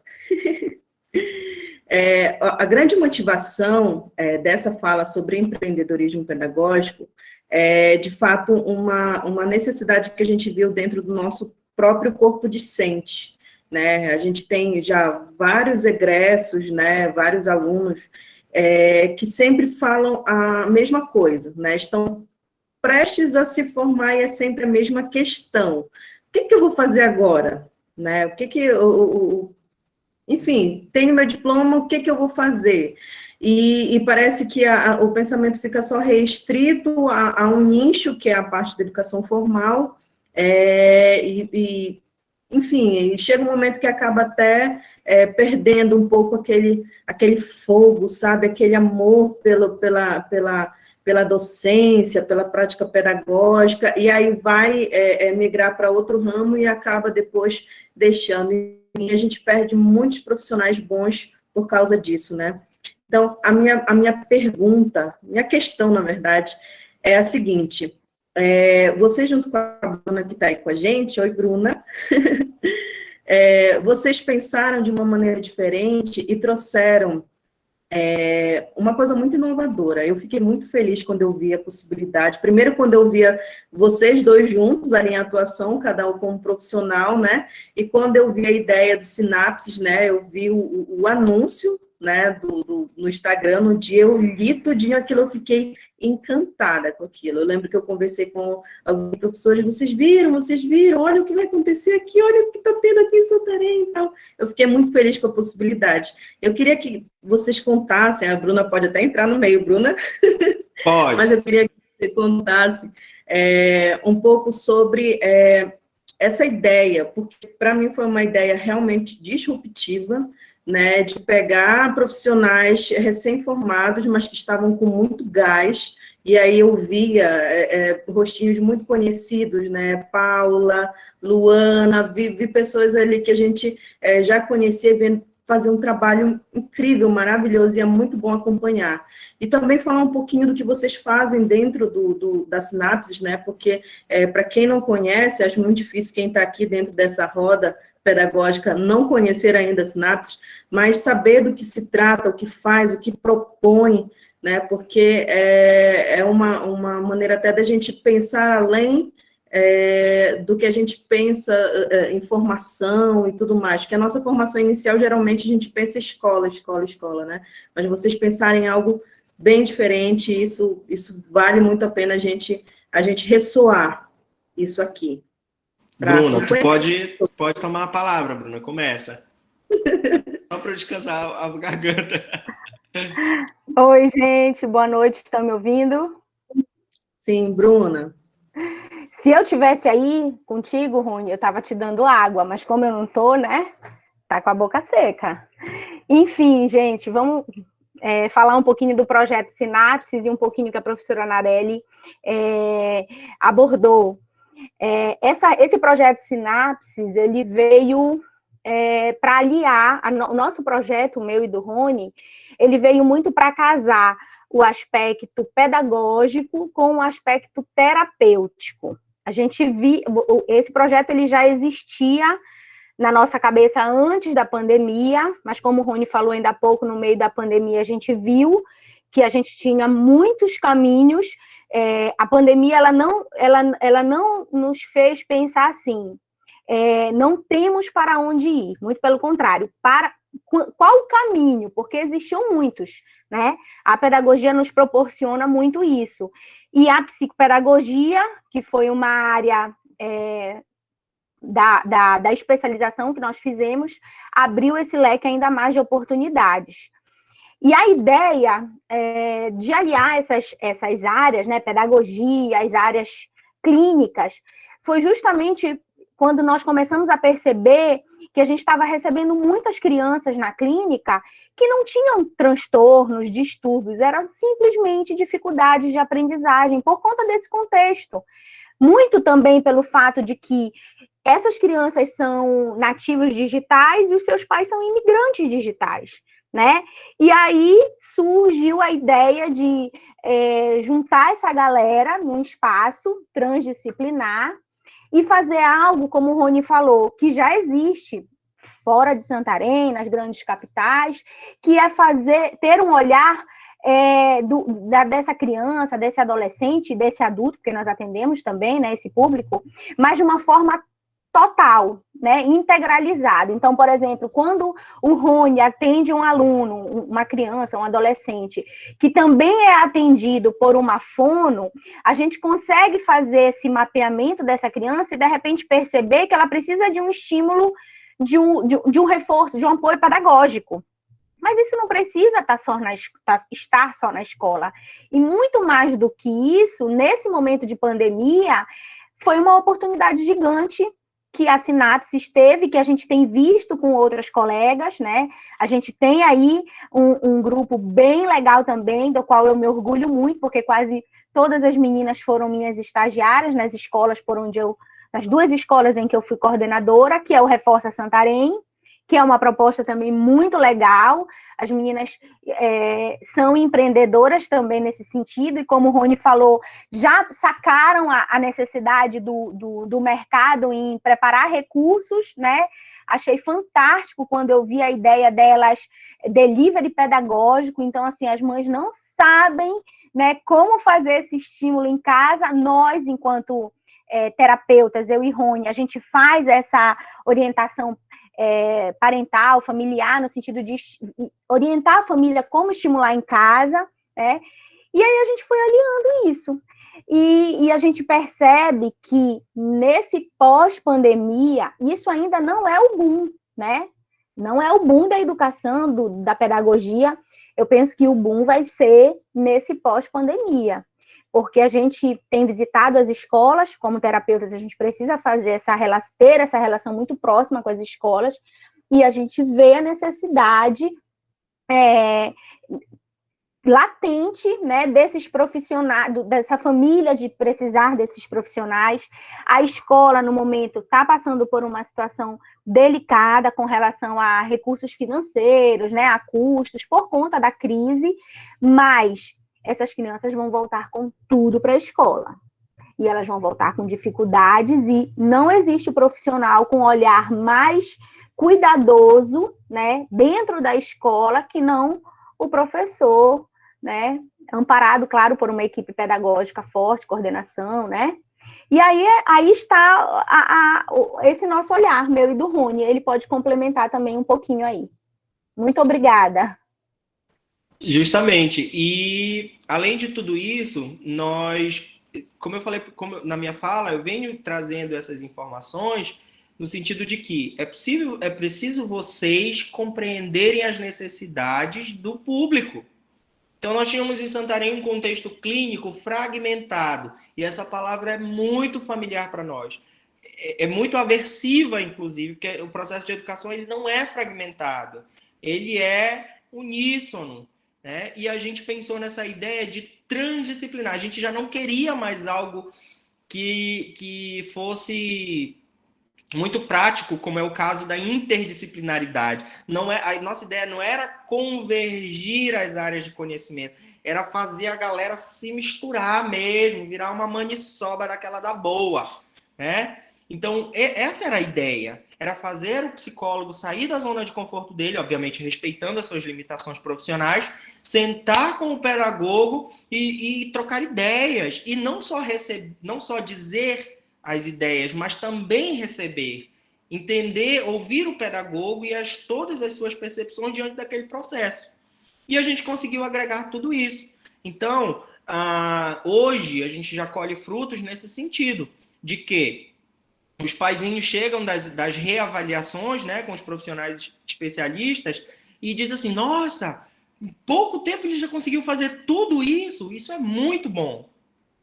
A grande motivação dessa fala sobre empreendedorismo pedagógico é, de fato, uma necessidade que a gente viu dentro do nosso próprio corpo discente, né? A gente tem já vários egressos, né? Vários alunos que sempre falam a mesma coisa, né? Estão prestes a se formar e é sempre a mesma questão. O que eu vou fazer agora? Né? Enfim, tenho meu diploma, o que eu vou fazer? E parece que o pensamento fica só restrito a um nicho, que é a parte da educação formal, enfim, chega um momento que acaba até perdendo um pouco aquele fogo, sabe? Aquele amor pela docência, pela prática pedagógica, e aí vai migrar para outro ramo e acaba depois deixando. E a gente perde muitos profissionais bons por causa disso, né? Então, a minha pergunta, minha questão, na verdade, é a seguinte: você, junto com a Bruna que está aí com a gente, oi, Bruna, vocês pensaram de uma maneira diferente e trouxeram uma coisa muito inovadora. Eu fiquei muito feliz quando eu vi a possibilidade. Primeiro, quando eu via vocês dois juntos ali em atuação, cada um como profissional, né? E quando eu vi a ideia do Sinapses, né? Eu vi o anúncio né, no Instagram, no dia eu li tudinho aquilo, eu fiquei encantada com aquilo. Eu lembro que eu conversei com alguns professores, vocês viram, olha o que vai acontecer aqui, olha o que está tendo aqui em Santarém e tal. Eu fiquei muito feliz com a possibilidade. Eu queria que vocês contassem, a Bruna pode até entrar no meio, Bruna. Pode. Mas eu queria que você contasse um pouco sobre essa ideia, porque para mim foi uma ideia realmente disruptiva, né, de pegar profissionais recém-formados, mas que estavam com muito gás, e aí eu via rostinhos muito conhecidos, né, Paula, Luana, vi pessoas ali que a gente já conhecia, vendo fazer um trabalho incrível, maravilhoso, e é muito bom acompanhar. E também falar um pouquinho do que vocês fazem dentro da Sinapses, né, porque para quem não conhece, acho muito difícil quem está aqui dentro dessa roda pedagógica não conhecer ainda a Sinapses, mas saber do que se trata, o que faz, o que propõe, né, porque é uma maneira até da gente pensar além do que a gente pensa em formação e tudo mais, que a nossa formação inicial, geralmente, a gente pensa escola, né, mas vocês pensarem em algo bem diferente, isso vale muito a pena a gente ressoar isso aqui. Bruna, tu pode tomar a palavra, Bruna, começa. Só para eu descansar a garganta. Oi, gente, boa noite, estão me ouvindo? Sim, Bruna. Se eu tivesse aí contigo, Rony, eu estava te dando água, mas como eu não tô, né, tá com a boca seca. Enfim, gente, vamos falar um pouquinho do projeto Sinapses e um pouquinho que a professora Narelli abordou. Esse projeto Sinapses, ele veio para aliar, o nosso projeto, o meu e do Rony, ele veio muito para casar o aspecto pedagógico com o aspecto terapêutico. A gente esse projeto ele já existia na nossa cabeça antes da pandemia, mas como o Rony falou ainda há pouco, no meio da pandemia, a gente viu que a gente tinha muitos caminhos. A pandemia ela não nos fez pensar assim, não temos para onde ir, muito pelo contrário, qual o caminho, porque existiam muitos, né? A pedagogia nos proporciona muito isso. E a psicopedagogia, que foi uma área da especialização que nós fizemos, abriu esse leque ainda mais de oportunidades. E a ideia de aliar essas áreas, né, pedagogia, as áreas clínicas, foi justamente quando nós começamos a perceber que a gente estava recebendo muitas crianças na clínica que não tinham transtornos, distúrbios, eram simplesmente dificuldades de aprendizagem, por conta desse contexto. Muito também pelo fato de que essas crianças são nativos digitais e os seus pais são imigrantes digitais, né? E aí surgiu a ideia de juntar essa galera num espaço transdisciplinar e fazer algo, como o Rony falou, que já existe fora de Santarém, nas grandes capitais, que é ter um olhar dessa criança, desse adolescente, desse adulto, porque nós atendemos também, né, esse público, mas de uma forma total, né, integralizado. Então, por exemplo, quando o Rony atende um aluno, uma criança, um adolescente, que também é atendido por uma fono, a gente consegue fazer esse mapeamento dessa criança e, de repente, perceber que ela precisa de um estímulo, de um reforço, de um apoio pedagógico. Mas isso não precisa estar só na escola. E muito mais do que isso, nesse momento de pandemia, foi uma oportunidade gigante que a Sinapses teve, que a gente tem visto com outras colegas, né? A gente tem aí um grupo bem legal também, do qual eu me orgulho muito, porque quase todas as meninas foram minhas estagiárias nas escolas nas duas escolas em que eu fui coordenadora, que é o Reforça Santarém, que é uma proposta também muito legal. As meninas são empreendedoras também nesse sentido, e como o Rony falou, já sacaram a necessidade do mercado em preparar recursos, né? Achei fantástico quando eu vi a ideia delas, delivery pedagógico. Então, assim, as mães não sabem, né, como fazer esse estímulo em casa. Nós, enquanto terapeutas, eu e Rony, a gente faz essa orientação parental, familiar, no sentido de orientar a família como estimular em casa, né? E aí a gente foi alinhando isso. E a gente percebe que nesse pós-pandemia, isso ainda não é o boom, né? Não é o boom da educação, da pedagogia. Eu penso que o boom vai ser nesse pós-pandemia, porque a gente tem visitado as escolas, como terapeutas, a gente precisa fazer ter essa relação muito próxima com as escolas, e a gente vê a necessidade latente, né, desses profissionais, dessa família de precisar desses profissionais. A escola, no momento, está passando por uma situação delicada com relação a recursos financeiros, né, a custos, por conta da crise, mas essas crianças vão voltar com tudo para a escola. E elas vão voltar com dificuldades, e não existe profissional com olhar mais cuidadoso, né, dentro da escola, que não o professor, né, amparado, claro, por uma equipe pedagógica forte, coordenação, né, e aí está esse nosso olhar, meu e do Rony, ele pode complementar também um pouquinho aí. Muito obrigada. Justamente, e além de tudo isso, nós, como eu falei na minha fala, eu venho trazendo essas informações no sentido de que é preciso vocês compreenderem as necessidades do público. Então, nós tínhamos em Santarém um contexto clínico fragmentado, e essa palavra é muito familiar para nós. É muito aversiva, inclusive, porque o processo de educação ele não é fragmentado, ele é uníssono, né? E a gente pensou nessa ideia de transdisciplinar. A gente já não queria mais algo que fosse muito prático, como é o caso da interdisciplinaridade. A nossa ideia não era convergir as áreas de conhecimento, era fazer a galera se misturar mesmo, virar uma maniçoba daquela da boa, né? Então, essa era a ideia, era fazer o psicólogo sair da zona de conforto dele, obviamente respeitando as suas limitações profissionais, sentar com o pedagogo e trocar ideias, e não só dizer as ideias, mas também receber, entender, ouvir o pedagogo e todas as suas percepções diante daquele processo. E a gente conseguiu agregar tudo isso. Então, hoje a gente já colhe frutos nesse sentido, de que os paizinhos chegam das reavaliações, né, com os profissionais especialistas e dizem assim, nossa, em pouco tempo ele já conseguiu fazer tudo isso, isso é muito bom.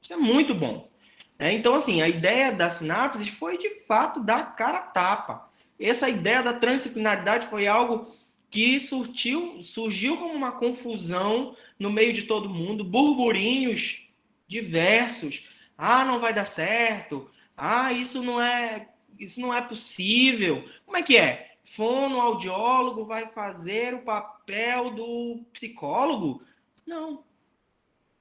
Isso é muito bom. Então, assim, a ideia da sinapse foi, de fato, dar cara a tapa. Essa ideia da transdisciplinaridade foi algo que surgiu como uma confusão no meio de todo mundo, burburinhos diversos. Não vai dar certo. Isso não é possível. Como é que é? Fonoaudiólogo vai fazer o papel do psicólogo? Não.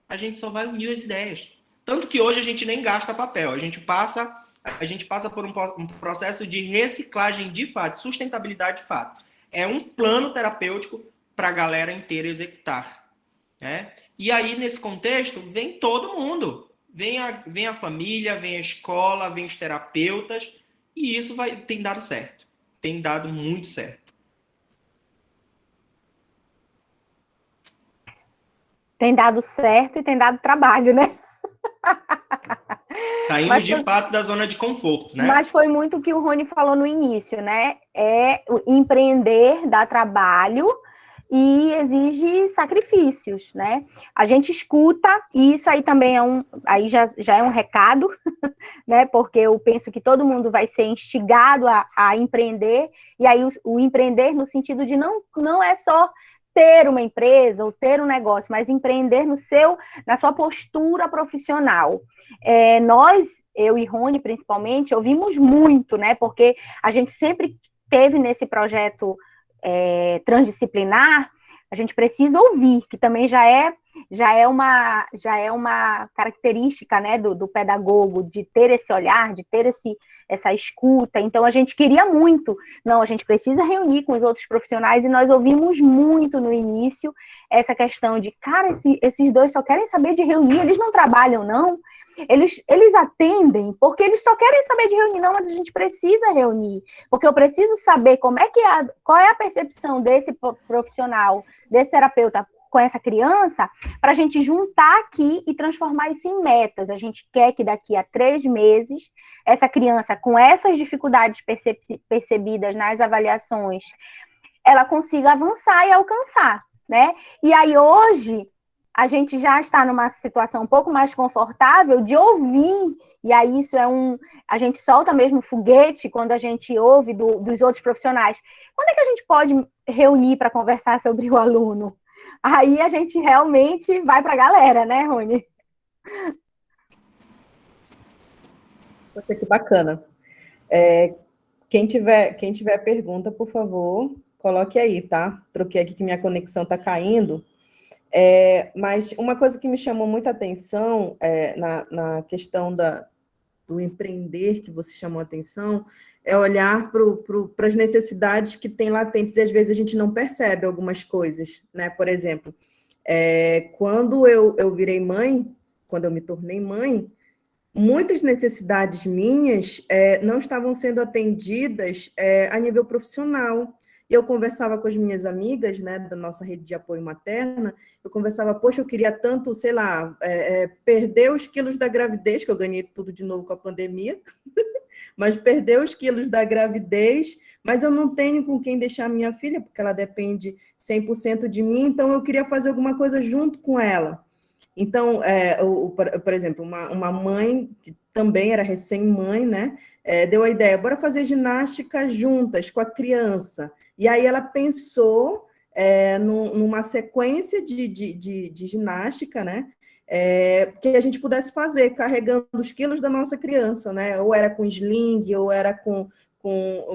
A gente só vai unir as ideias. Tanto que hoje a gente nem gasta papel, a gente passa por um processo de reciclagem de fato, sustentabilidade de fato. É um plano terapêutico para a galera inteira executar, né? E aí, nesse contexto, vem todo mundo. Vem a família, vem a escola, vem os terapeutas, e isso tem dado certo. Tem dado muito certo. Tem dado certo e tem dado trabalho, né? Saímos de fato da zona de conforto, né? Mas foi muito o que o Rony falou no início, né? Empreender dá trabalho e exige sacrifícios, né? A gente escuta, e isso aí também aí já é um recado, né? Porque eu penso que todo mundo vai ser instigado a empreender, e aí o empreender no sentido de não é só ter uma empresa ou ter um negócio, mas empreender na sua postura profissional. Nós, eu e Rony principalmente, ouvimos muito, né? Porque a gente sempre teve nesse projeto transdisciplinar, a gente precisa ouvir, que também já é uma característica, né, do pedagogo, de ter esse olhar, de ter essa escuta. Então, a gente queria muito. Não, a gente precisa reunir com os outros profissionais, e nós ouvimos muito no início essa questão de, cara, esses dois só querem saber de reunir, eles não trabalham, não. eles atendem porque eles só querem saber de reunir, não, mas a gente precisa reunir, porque eu preciso saber qual é a percepção desse profissional, desse terapeuta com essa criança, para a gente juntar aqui e transformar isso em metas. A gente quer que daqui a 3 meses, essa criança, com essas dificuldades percebidas nas avaliações, ela consiga avançar e alcançar, né? E aí, hoje, a gente já está numa situação um pouco mais confortável de ouvir, e aí isso a gente solta mesmo foguete quando a gente ouve dos outros profissionais. Quando é que a gente pode reunir para conversar sobre o aluno? Aí a gente realmente vai para a galera, né, Rony? Poxa, que bacana. Quem tiver pergunta, por favor, coloque aí, tá? Troquei aqui que minha conexão está caindo. Mas uma coisa que me chamou muita atenção na questão do empreender, que você chamou a atenção, é olhar para as necessidades que tem latentes, e às vezes a gente não percebe algumas coisas, né? Por exemplo, quando eu virei mãe, quando eu me tornei mãe, muitas necessidades minhas não estavam sendo atendidas a nível profissional. E eu conversava com as minhas amigas, né, da nossa rede de apoio materna, eu conversava, poxa, eu queria tanto, sei lá, perder os quilos da gravidez, que eu ganhei tudo de novo com a pandemia, mas perder os quilos da gravidez, mas eu não tenho com quem deixar minha filha, porque ela depende 100% de mim, então eu queria fazer alguma coisa junto com ela. Então, por exemplo, uma mãe, que também era recém-mãe, né, deu a ideia, bora fazer ginástica juntas com a criança. E aí ela pensou numa sequência de ginástica, né, que a gente pudesse fazer, carregando os quilos da nossa criança, né, ou era com sling, ou era com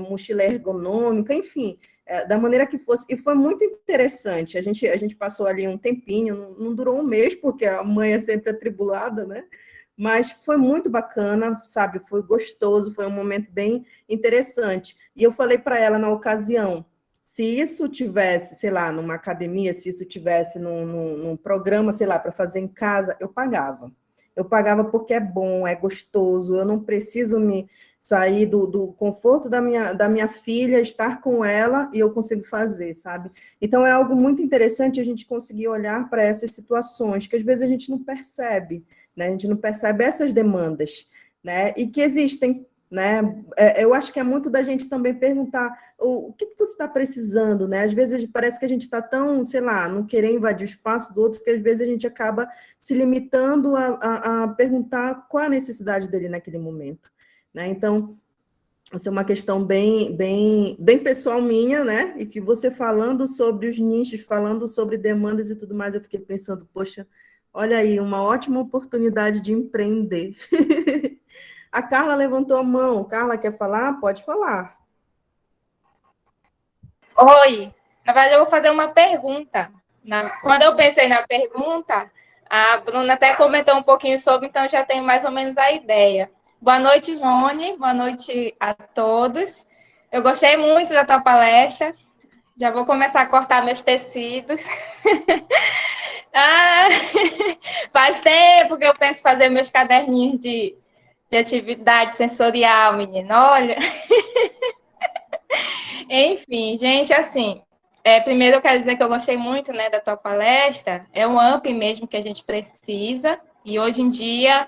mochila ergonômica, enfim, da maneira que fosse, e foi muito interessante. A gente passou ali um tempinho, não durou um mês, porque a mãe é sempre atribulada, né? Mas foi muito bacana, sabe? Foi gostoso, foi um momento bem interessante. E eu falei para ela na ocasião, se isso tivesse, sei lá, numa academia, se isso tivesse num programa, sei lá, para fazer em casa, eu pagava. Eu pagava porque é bom, é gostoso, eu não preciso me sair do conforto da minha filha, estar com ela e eu consigo fazer, sabe? Então, é algo muito interessante a gente conseguir olhar para essas situações, que às vezes a gente não percebe, né? A gente não percebe essas demandas, né? E que existem, né? Eu acho que é muito da gente também perguntar o que você está precisando, né? Às vezes parece que a gente está tão, sei lá, não querer invadir o espaço do outro, porque às vezes a gente acaba se limitando a perguntar qual a necessidade dele naquele momento. Né? Então, essa é uma questão bem pessoal minha, né? E que você falando sobre os nichos, falando sobre demandas e tudo mais, eu fiquei pensando, poxa, olha aí, uma ótima oportunidade de empreender. A Carla levantou a mão. Carla, quer falar? Pode falar. Oi, na verdade eu vou fazer uma pergunta. Quando eu pensei na pergunta, a Bruna até comentou um pouquinho sobre, então já tenho mais ou menos a ideia. Boa noite, Rony. Boa noite a todos. Eu gostei muito da tua palestra. Já vou começar a cortar meus tecidos. Faz tempo que eu penso em fazer meus caderninhos de atividade sensorial, menina. Olha. Enfim, gente, assim, primeiro eu quero dizer que eu gostei muito, né, da tua palestra. É um up mesmo que a gente precisa. E hoje em dia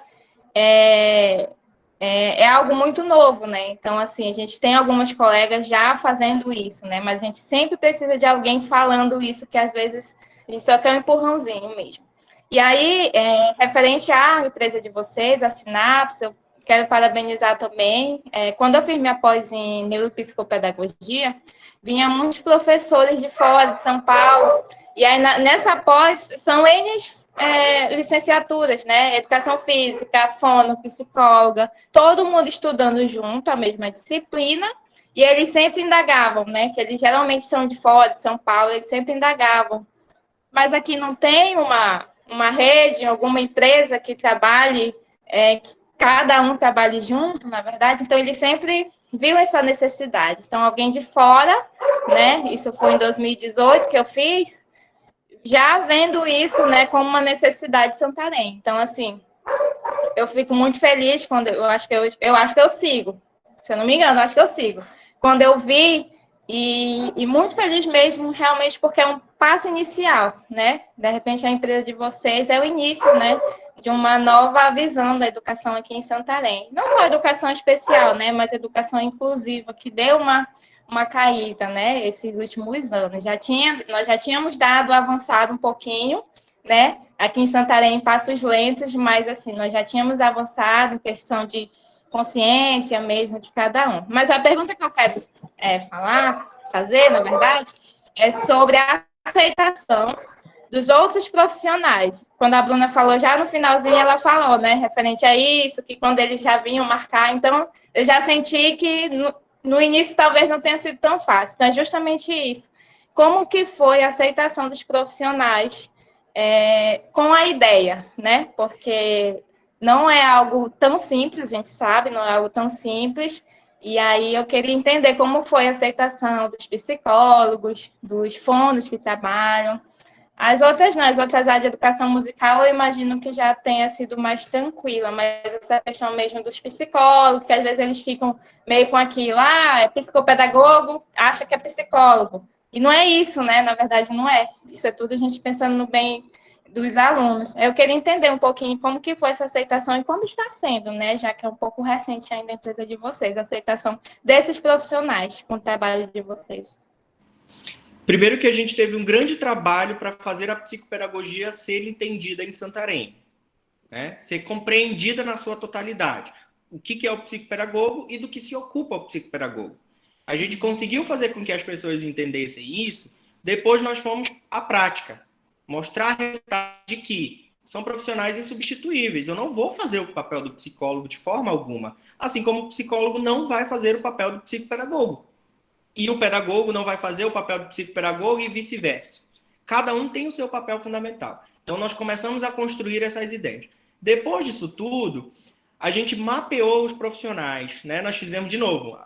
é algo muito novo, né? Então, assim, a gente tem algumas colegas já fazendo isso, né? Mas a gente sempre precisa de alguém falando isso, que às vezes a gente só quer um empurrãozinho mesmo. E aí, referente à empresa de vocês, a Sinapse, eu quero parabenizar também. Quando eu fiz minha pós em neuropsicopedagogia, vinha muitos professores de fora, de São Paulo, e aí nessa pós são eles licenciaturas, né? Educação física, fono, psicóloga, todo mundo estudando junto a mesma disciplina, e eles sempre indagavam, né? Que eles geralmente são de fora, de São Paulo, eles sempre indagavam. Mas aqui não tem uma rede, alguma empresa que trabalhe, que cada um trabalhe junto, na verdade, então eles sempre viram essa necessidade. Então, alguém de fora, né? Isso foi em 2018 que eu fiz, já vendo isso, né, como uma necessidade de Santarém. Então, assim, eu fico muito feliz quando eu acho que eu sigo. Se eu não me engano, eu acho que eu sigo. Quando eu vi, e muito feliz mesmo, realmente, porque é um passo inicial, né? De repente, a empresa de vocês é o início, né? De uma nova visão da educação aqui em Santarém. Não só educação especial, né? Mas educação inclusiva, que deu uma caída, né? Esses últimos anos. Nós já tínhamos dado avançado um pouquinho, né? Aqui em Santarém, em passos lentos, mas, assim, nós já tínhamos avançado em questão de consciência mesmo de cada um. Mas a pergunta que eu quero fazer, na verdade, é sobre a aceitação dos outros profissionais. Quando a Bruna falou, já no finalzinho, ela falou, né, referente a isso, que quando eles já vinham marcar, então eu já senti que no início talvez não tenha sido tão fácil. Então é justamente isso. Como que foi a aceitação dos profissionais com a ideia, né? Porque não é algo tão simples, a gente sabe, não é algo tão simples. E aí eu queria entender como foi a aceitação dos psicólogos, dos fonos que trabalham. As outras áreas de educação musical, eu imagino que já tenha sido mais tranquila, mas essa questão mesmo dos psicólogos, que às vezes eles ficam meio com aquilo, é psicopedagogo, acha que é psicólogo. E não é isso, né? Na verdade, não é. Isso é tudo a gente pensando no bem dos alunos. Eu queria entender um pouquinho como que foi essa aceitação e como está sendo, né? Já que é um pouco recente ainda a empresa de vocês, a aceitação desses profissionais com o trabalho de vocês. Primeiro que a gente teve um grande trabalho para fazer a psicopedagogia ser entendida em Santarém, né? Ser compreendida na sua totalidade. O que é o psicopedagogo e do que se ocupa o psicopedagogo. A gente conseguiu fazer com que as pessoas entendessem isso, depois nós fomos à prática. Mostrar de que são profissionais insubstituíveis. Eu não vou fazer o papel do psicólogo de forma alguma, assim como o psicólogo não vai fazer o papel do psicopedagogo. E o pedagogo não vai fazer o papel do psicopedagogo e vice-versa. Cada um tem o seu papel fundamental. Então, nós começamos a construir essas ideias. Depois disso tudo, a gente mapeou os profissionais, né? Nós fizemos, de novo,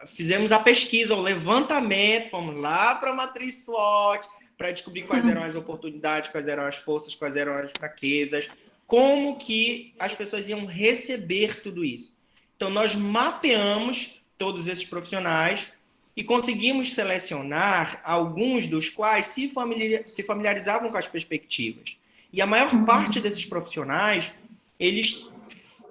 fizemos a pesquisa, o levantamento, fomos lá para a matriz SWOT, para descobrir quais eram as oportunidades, quais eram as forças, quais eram as fraquezas, como que as pessoas iam receber tudo isso. Então, nós mapeamos todos esses profissionais e conseguimos selecionar alguns dos quais se familiarizavam com as perspectivas. E a maior parte desses profissionais, eles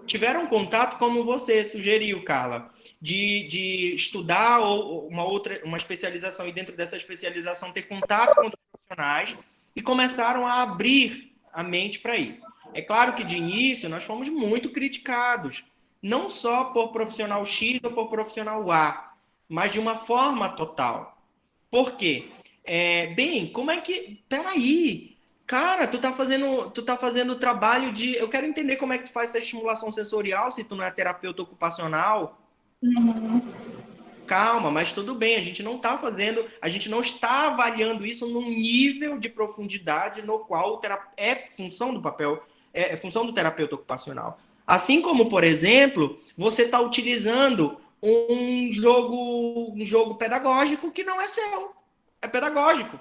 tiveram contato, como você sugeriu, Carla, de estudar uma especialização e dentro dessa especialização ter contato com outros profissionais e começaram a abrir a mente para isso. É claro que de início nós fomos muito criticados, não só por profissional X ou por profissional A, mas de uma forma total. Por quê? Como é que... Peraí, cara, tu tá fazendo trabalho de... Eu quero entender como é que tu faz essa estimulação sensorial se tu não é terapeuta ocupacional. Calma, mas tudo bem, a gente não está avaliando isso num nível de profundidade no qual é função do papel, é função do terapeuta ocupacional. Assim como, por exemplo, você está utilizando um jogo pedagógico que não é seu, é pedagógico.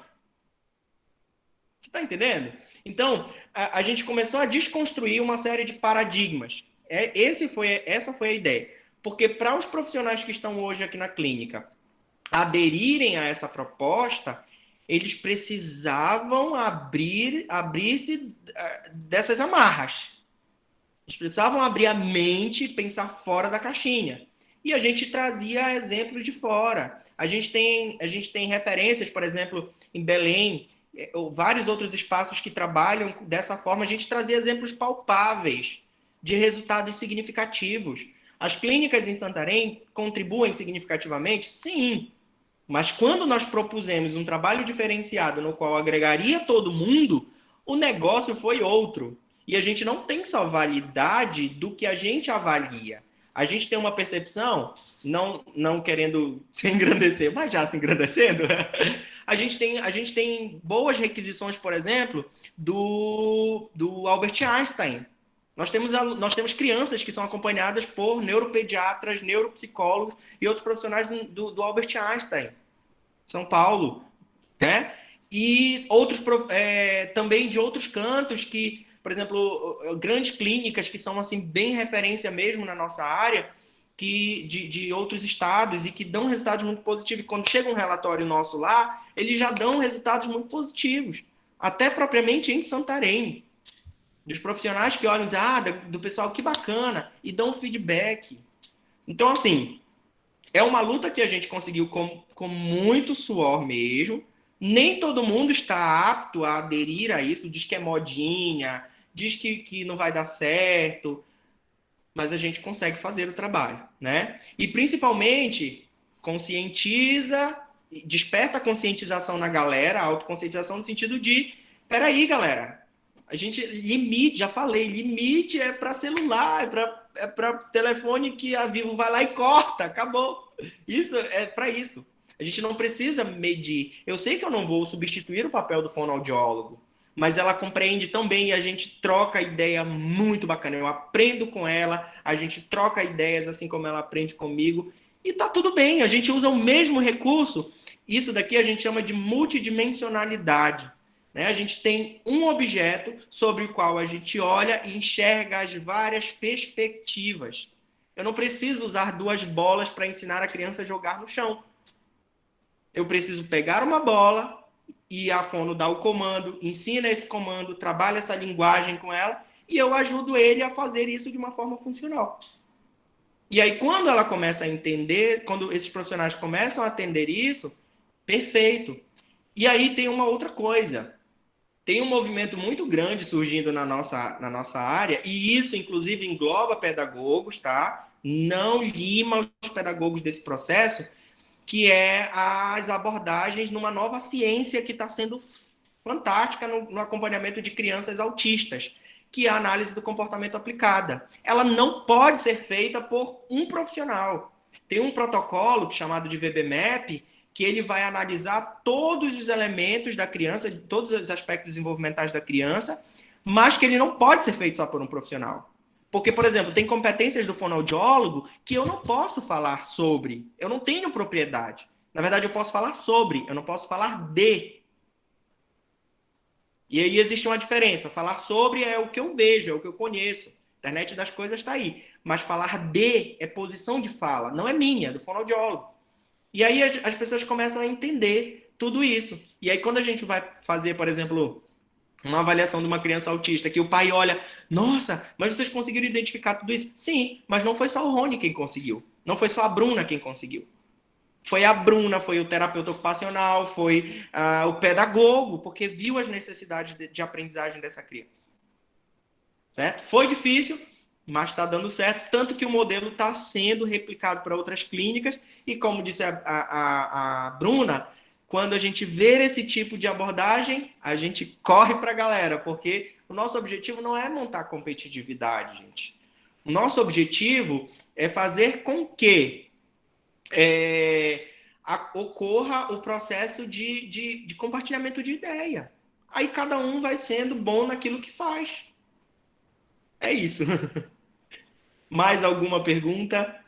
Você está entendendo? Então, a gente começou a desconstruir uma série de paradigmas. Essa foi a ideia. Porque para os profissionais que estão hoje aqui na clínica aderirem a essa proposta, eles precisavam abrir-se dessas amarras. Eles precisavam abrir a mente e pensar fora da caixinha. E a gente trazia exemplos de fora. A gente tem referências, por exemplo, em Belém, vários outros espaços que trabalham dessa forma. A gente trazia exemplos palpáveis de resultados significativos. As clínicas em Santarém contribuem significativamente? Sim. Mas quando nós propusemos um trabalho diferenciado no qual agregaria todo mundo, o negócio foi outro. E a gente não tem só validade do que a gente avalia. A gente tem uma percepção, não querendo se engrandecer, mas já se engrandecendo, a gente tem boas requisições, por exemplo, do Albert Einstein. Nós temos crianças que são acompanhadas por neuropediatras, neuropsicólogos e outros profissionais do Albert Einstein, São Paulo, né? E outros também de outros cantos que, por exemplo, grandes clínicas que são assim bem referência mesmo na nossa área, de outros estados e que dão resultados muito positivos. E quando chega um relatório nosso lá, eles já dão resultados muito positivos, até propriamente em Santarém. Dos profissionais que olham e dizem, do pessoal, que bacana, e dão feedback. Então, assim, é uma luta que a gente conseguiu com muito suor mesmo. Nem todo mundo está apto a aderir a isso, diz que é modinha, diz que não vai dar certo, mas a gente consegue fazer o trabalho, né? E principalmente conscientiza, desperta a conscientização na galera, a autoconscientização no sentido de, peraí, galera, a gente limite, já falei, limite é para celular, é para telefone que a Vivo vai lá e corta, acabou. Isso é para isso. A gente não precisa medir. Eu sei que eu não vou substituir o papel do fonoaudiólogo, mas ela compreende tão bem e a gente troca ideia muito bacana. Eu aprendo com ela, a gente troca ideias assim como ela aprende comigo, e tá tudo bem, a gente usa o mesmo recurso. Isso daqui a gente chama de multidimensionalidade, né? A gente tem um objeto sobre o qual a gente olha e enxerga as várias perspectivas. Eu não preciso usar 2 bolas para ensinar a criança a jogar no chão. Eu preciso pegar uma bola e a fono dá o comando, ensina esse comando, trabalha essa linguagem com ela e eu ajudo ele a fazer isso de uma forma funcional. E aí, quando ela começa a entender, quando esses profissionais começam a atender isso, perfeito. E aí tem uma outra coisa. Tem um movimento muito grande surgindo na nossa área, e isso, inclusive, engloba pedagogos, tá? Não lima os pedagogos desse processo, que é as abordagens numa nova ciência que está sendo fantástica no acompanhamento de crianças autistas, que é a análise do comportamento aplicada. Ela não pode ser feita por um profissional. Tem um protocolo chamado de VB-MAP, que ele vai analisar todos os elementos da criança, de todos os aspectos desenvolvimentais da criança, mas que ele não pode ser feito só por um profissional. Porque, por exemplo, tem competências do fonoaudiólogo que eu não posso falar sobre, eu não tenho propriedade. Na verdade, eu posso falar sobre, eu não posso falar de. E aí existe uma diferença. Falar sobre é o que eu vejo, é o que eu conheço. A internet das coisas está aí. Mas falar de é posição de fala, não é minha, é do fonoaudiólogo. E aí as pessoas começam a entender tudo isso. E aí quando a gente vai fazer, por exemplo, uma avaliação de uma criança autista, que o pai olha, nossa, mas vocês conseguiram identificar tudo isso? Sim, mas não foi só o Rony quem conseguiu. Não foi só a Bruna quem conseguiu. Foi a Bruna, foi o terapeuta ocupacional, foi o pedagogo, porque viu as necessidades de aprendizagem dessa criança. Certo? Foi difícil, mas está dando certo, tanto que o modelo está sendo replicado para outras clínicas, e como disse a Bruna, quando a gente vê esse tipo de abordagem, a gente corre para a galera, porque o nosso objetivo não é montar competitividade, gente. O nosso objetivo é fazer com que ocorra o processo de compartilhamento de ideia. Aí cada um vai sendo bom naquilo que faz. É isso. Mais alguma pergunta?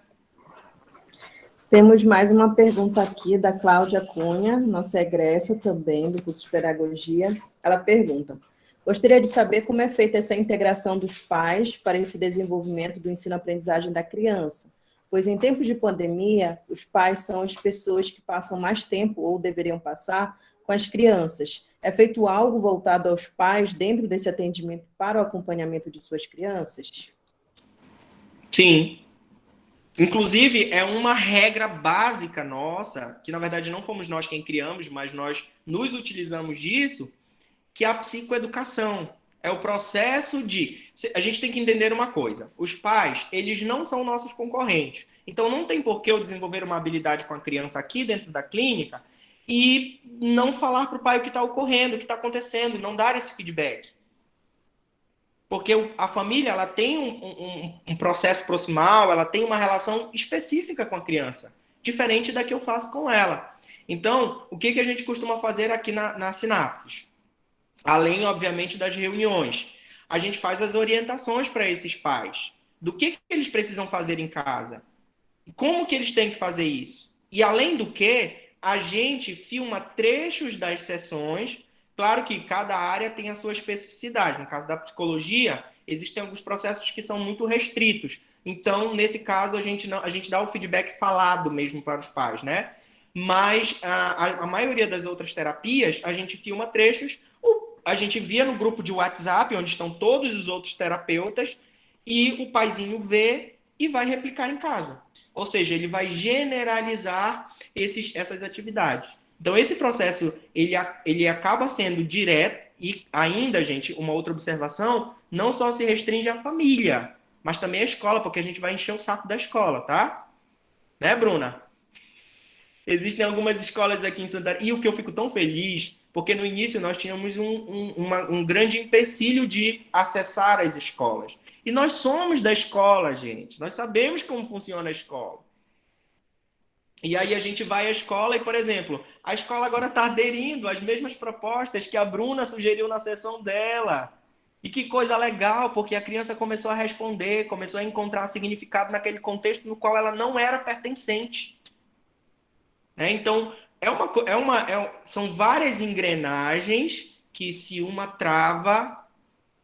Temos mais uma pergunta aqui da Cláudia Cunha, nossa egressa também do curso de Pedagogia. Ela pergunta: gostaria de saber como é feita essa integração dos pais para esse desenvolvimento do ensino-aprendizagem da criança, pois em tempos de pandemia, os pais são as pessoas que passam mais tempo, ou deveriam passar, com as crianças. É feito algo voltado aos pais dentro desse atendimento para o acompanhamento de suas crianças? Sim. Inclusive, é uma regra básica nossa, que na verdade não fomos nós quem criamos, mas nós nos utilizamos disso, que é a psicoeducação. É o processo de... A gente tem que entender uma coisa. Os pais, eles não são nossos concorrentes. Então, não tem por que eu desenvolver uma habilidade com a criança aqui dentro da clínica e não falar para o pai o que está ocorrendo, o que está acontecendo, não dar esse feedback. Porque a família, ela tem um processo proximal, ela tem uma relação específica com a criança, diferente da que eu faço com ela. Então, o que a gente costuma fazer aqui na Sinapses? Além, obviamente, das reuniões, a gente faz as orientações para esses pais. Do que eles precisam fazer em casa? Como que eles têm que fazer isso? E, além do que, a gente filma trechos das sessões Claro que cada área tem a sua especificidade. No caso da psicologia, existem alguns processos que são muito restritos. Então, nesse caso, a gente dá o feedback falado mesmo para os pais, né? Mas a maioria das outras terapias, a gente filma trechos, a gente via no grupo de WhatsApp, onde estão todos os outros terapeutas, e o paizinho vê e vai replicar em casa. Ou seja, ele vai generalizar essas atividades. Então, esse processo, ele acaba sendo direto, e ainda, gente, uma outra observação, não só se restringe à família, mas também à escola, porque a gente vai encher o saco da escola, tá? Né, Bruna? Existem algumas escolas aqui em Santa Catarina, e o que eu fico tão feliz, porque no início nós tínhamos um grande empecilho de acessar as escolas. E nós somos da escola, gente. Nós sabemos como funciona a escola. E aí a gente vai à escola e, por exemplo, a escola agora está aderindo às mesmas propostas que a Bruna sugeriu na sessão dela. E que coisa legal, porque a criança começou a responder, começou a encontrar significado naquele contexto no qual ela não era pertencente. Então, são várias engrenagens que, se uma trava,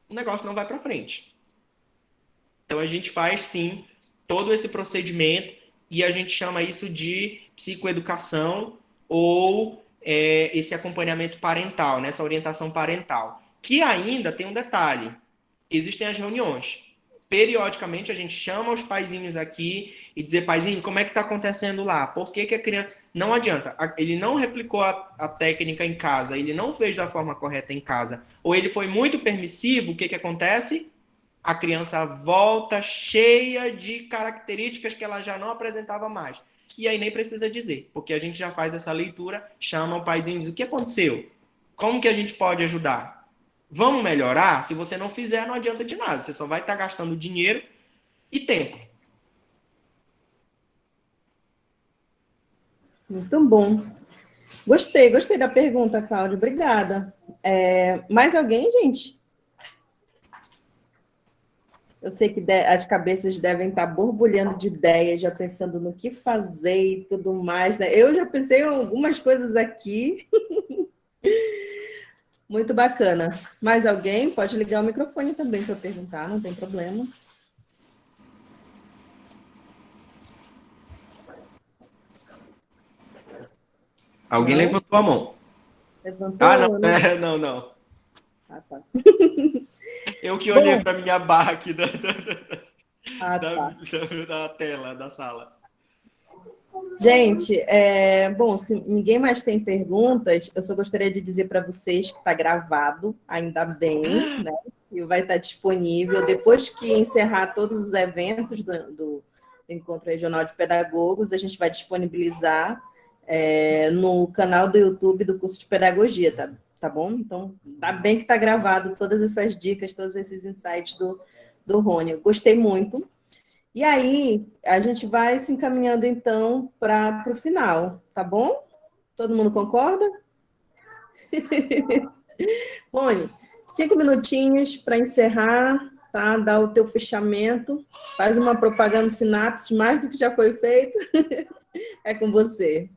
o negócio não vai para frente. Então, a gente faz, sim, todo esse procedimento e a gente chama isso de psicoeducação ou esse acompanhamento parental, essa orientação parental. Que ainda tem um detalhe. Existem as reuniões. Periodicamente, a gente chama os paizinhos aqui e dizer, paizinho, como é que está acontecendo lá? Por que a criança... Não adianta. Ele não replicou a técnica em casa, ele não fez da forma correta em casa, ou ele foi muito permissivo, o que acontece? A criança volta cheia de características que ela já não apresentava mais. E aí nem precisa dizer, porque a gente já faz essa leitura, chama o paizinho e diz, o que aconteceu? Como que a gente pode ajudar? Vamos melhorar? Se você não fizer, não adianta de nada. Você só vai estar gastando dinheiro e tempo. Muito bom. Gostei da pergunta, Cláudia. Obrigada. Mais alguém, gente? Eu sei que as cabeças devem estar borbulhando de ideias, já pensando no que fazer e tudo mais, né? Eu já pensei em algumas coisas aqui. Muito bacana. Mais alguém? Pode ligar o microfone também para perguntar, não tem problema. Alguém levantou a mão. Levantou? Não, não. Ah, tá. Eu que olhei para minha barra aqui da tela, da sala. Gente, se ninguém mais tem perguntas, eu só gostaria de dizer para vocês que está gravado, ainda bem, né? E vai estar disponível depois que encerrar todos os eventos do Encontro Regional de Pedagogos, a gente vai disponibilizar no canal do YouTube do curso de Pedagogia, tá bom? Então, tá bem que está gravado todas essas dicas, todos esses insights do Rony. Eu gostei muito. E aí, a gente vai se encaminhando, então, para o final, tá bom? Todo mundo concorda? Rony, 5 minutinhos para encerrar, tá? Dar o teu fechamento, faz uma propaganda Sinapse, mais do que já foi feito. É com você.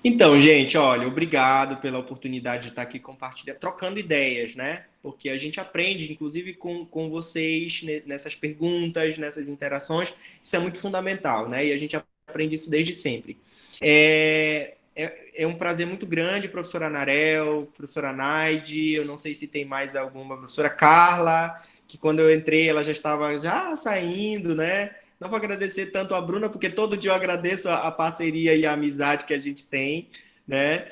Então, gente, olha, obrigado pela oportunidade de estar aqui compartilhando, trocando ideias, né? Porque a gente aprende, inclusive, com vocês nessas perguntas, nessas interações. Isso é muito fundamental, né? E a gente aprende isso desde sempre. É um prazer muito grande, professora Narel, professora Naide, eu não sei se tem mais alguma, professora Carla, que quando eu entrei ela já estava saindo, né? Não vou agradecer tanto a Bruna, porque todo dia eu agradeço a parceria e a amizade que a gente tem, né?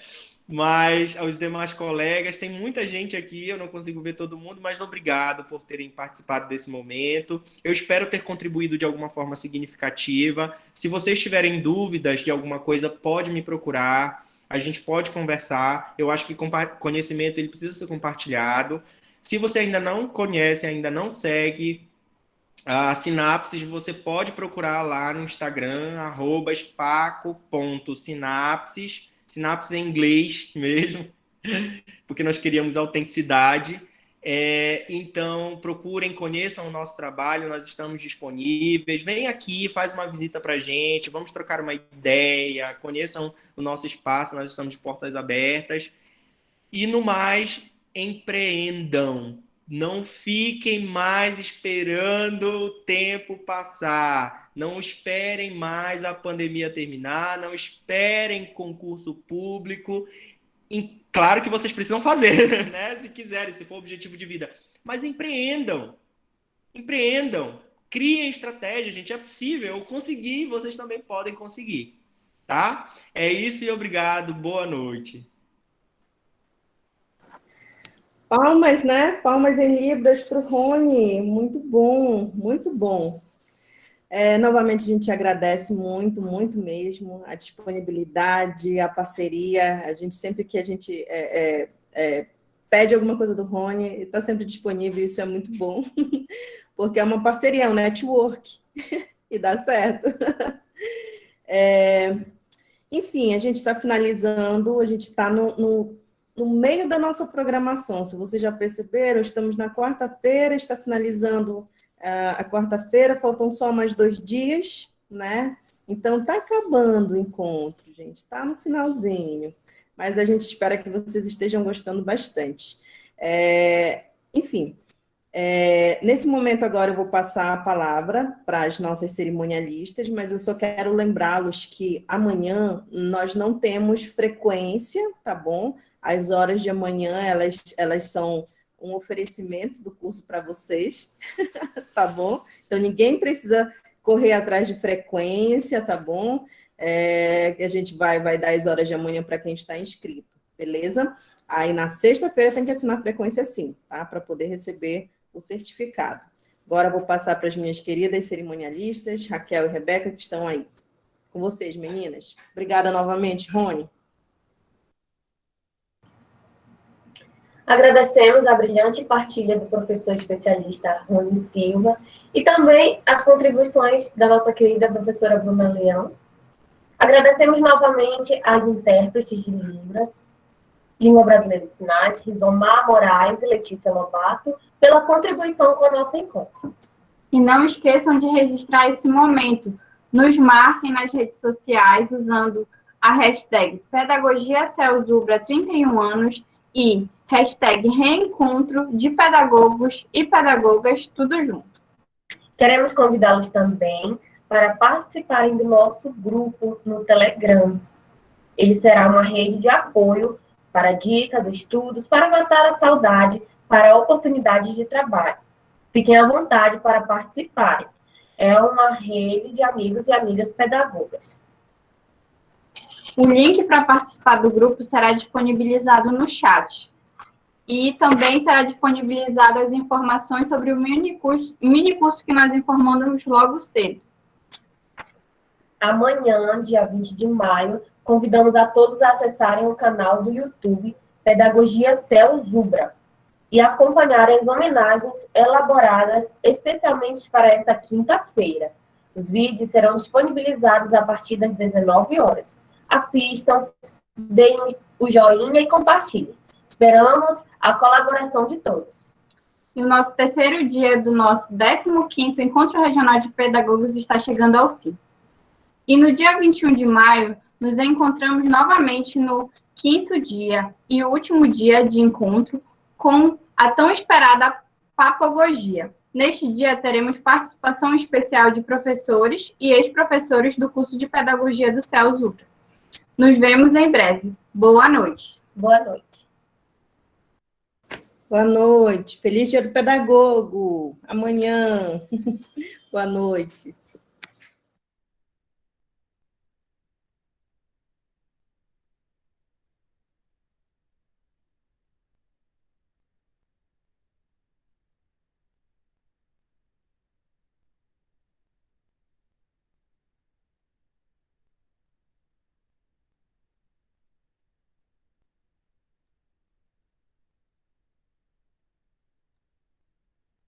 Mas aos demais colegas, tem muita gente aqui, eu não consigo ver todo mundo, mas obrigado por terem participado desse momento. Eu espero ter contribuído de alguma forma significativa. Se vocês tiverem dúvidas de alguma coisa, pode me procurar, a gente pode conversar. Eu acho que conhecimento ele precisa ser compartilhado. Se você ainda não conhece, ainda não segue a Sinapses, você pode procurar lá no Instagram, @spaco.sinapses, sinapses em inglês mesmo, porque nós queríamos autenticidade. Então, procurem, conheçam o nosso trabalho, nós estamos disponíveis. Vem aqui, faz uma visita para a gente, vamos trocar uma ideia, conheçam o nosso espaço, nós estamos de portas abertas. E no mais, empreendam. Não fiquem mais esperando o tempo passar. Não esperem mais a pandemia terminar. Não esperem concurso público. Claro que vocês precisam fazer, né? Se quiserem, se for objetivo de vida. Mas empreendam. Empreendam. Criem estratégia, gente. É possível. Eu consegui, vocês também podem conseguir. Tá? É isso e obrigado. Boa noite. Palmas, né? Palmas em libras para o Rony. Muito bom, muito bom. Novamente, a gente agradece muito, muito mesmo a disponibilidade, a parceria. A gente sempre que a gente pede alguma coisa do Rony, está sempre disponível, isso é muito bom, porque é uma parceria, é um network, e dá certo. Enfim, a gente está finalizando, a gente está no meio da nossa programação. Se vocês já perceberam, estamos na quarta-feira, está finalizando a quarta-feira, faltam só mais 2 dias, né? Então, está acabando o encontro, gente, está no finalzinho. Mas a gente espera que vocês estejam gostando bastante. Enfim, nesse momento agora eu vou passar a palavra para as nossas cerimonialistas, mas eu só quero lembrá-los que amanhã nós não temos frequência, tá bom? As horas de amanhã, elas são um oferecimento do curso para vocês, tá bom? Então, ninguém precisa correr atrás de frequência, tá bom? A gente vai dar as horas de amanhã para quem está inscrito, beleza? Aí, na sexta-feira, tem que assinar a frequência sim, tá? Para poder receber o certificado. Agora, eu vou passar para as minhas queridas cerimonialistas, Raquel e Rebeca, que estão aí. Com vocês, meninas. Obrigada novamente, Rony. Agradecemos a brilhante partilha do professor especialista Rony Silva e também as contribuições da nossa querida professora Bruna Leão. Agradecemos novamente às intérpretes de Libras, Língua Brasileira de Sinais, Rizomar Moraes e Letícia Lobato, pela contribuição com o nosso encontro. E não esqueçam de registrar esse momento. Nos marquem nas redes sociais usando a hashtag Pedagogia Celzubra 31 anos e hashtag Reencontro de Pedagogos e Pedagogas, tudo junto. Queremos convidá-los também para participarem do nosso grupo no Telegram. Ele será uma rede de apoio para dicas, estudos, para matar a saudade, para oportunidades de trabalho. Fiquem à vontade para participarem. É uma rede de amigos e amigas pedagogas. O link para participar do grupo será disponibilizado no chat. E também será disponibilizado as informações sobre o mini curso que nós informamos logo cedo. Amanhã, dia 20 de maio, convidamos a todos a acessarem o canal do YouTube Pedagogia Celzubra e acompanharem as homenagens elaboradas especialmente para esta quinta-feira. Os vídeos serão disponibilizados a partir das 19 horas. Assistam, deem o joinha e compartilhem. Esperamos a colaboração de todos. E o nosso terceiro dia do nosso 15º Encontro Regional de Pedagogos está chegando ao fim. E no dia 21 de maio, nos encontramos novamente no 5º dia e último dia de encontro com a tão esperada Papogogia. Neste dia, teremos participação especial de professores e ex-professores do curso de Pedagogia do Celzubra. Nos vemos em breve. Boa noite. Boa noite. Boa noite. Feliz Dia do Pedagogo. Amanhã. Boa noite.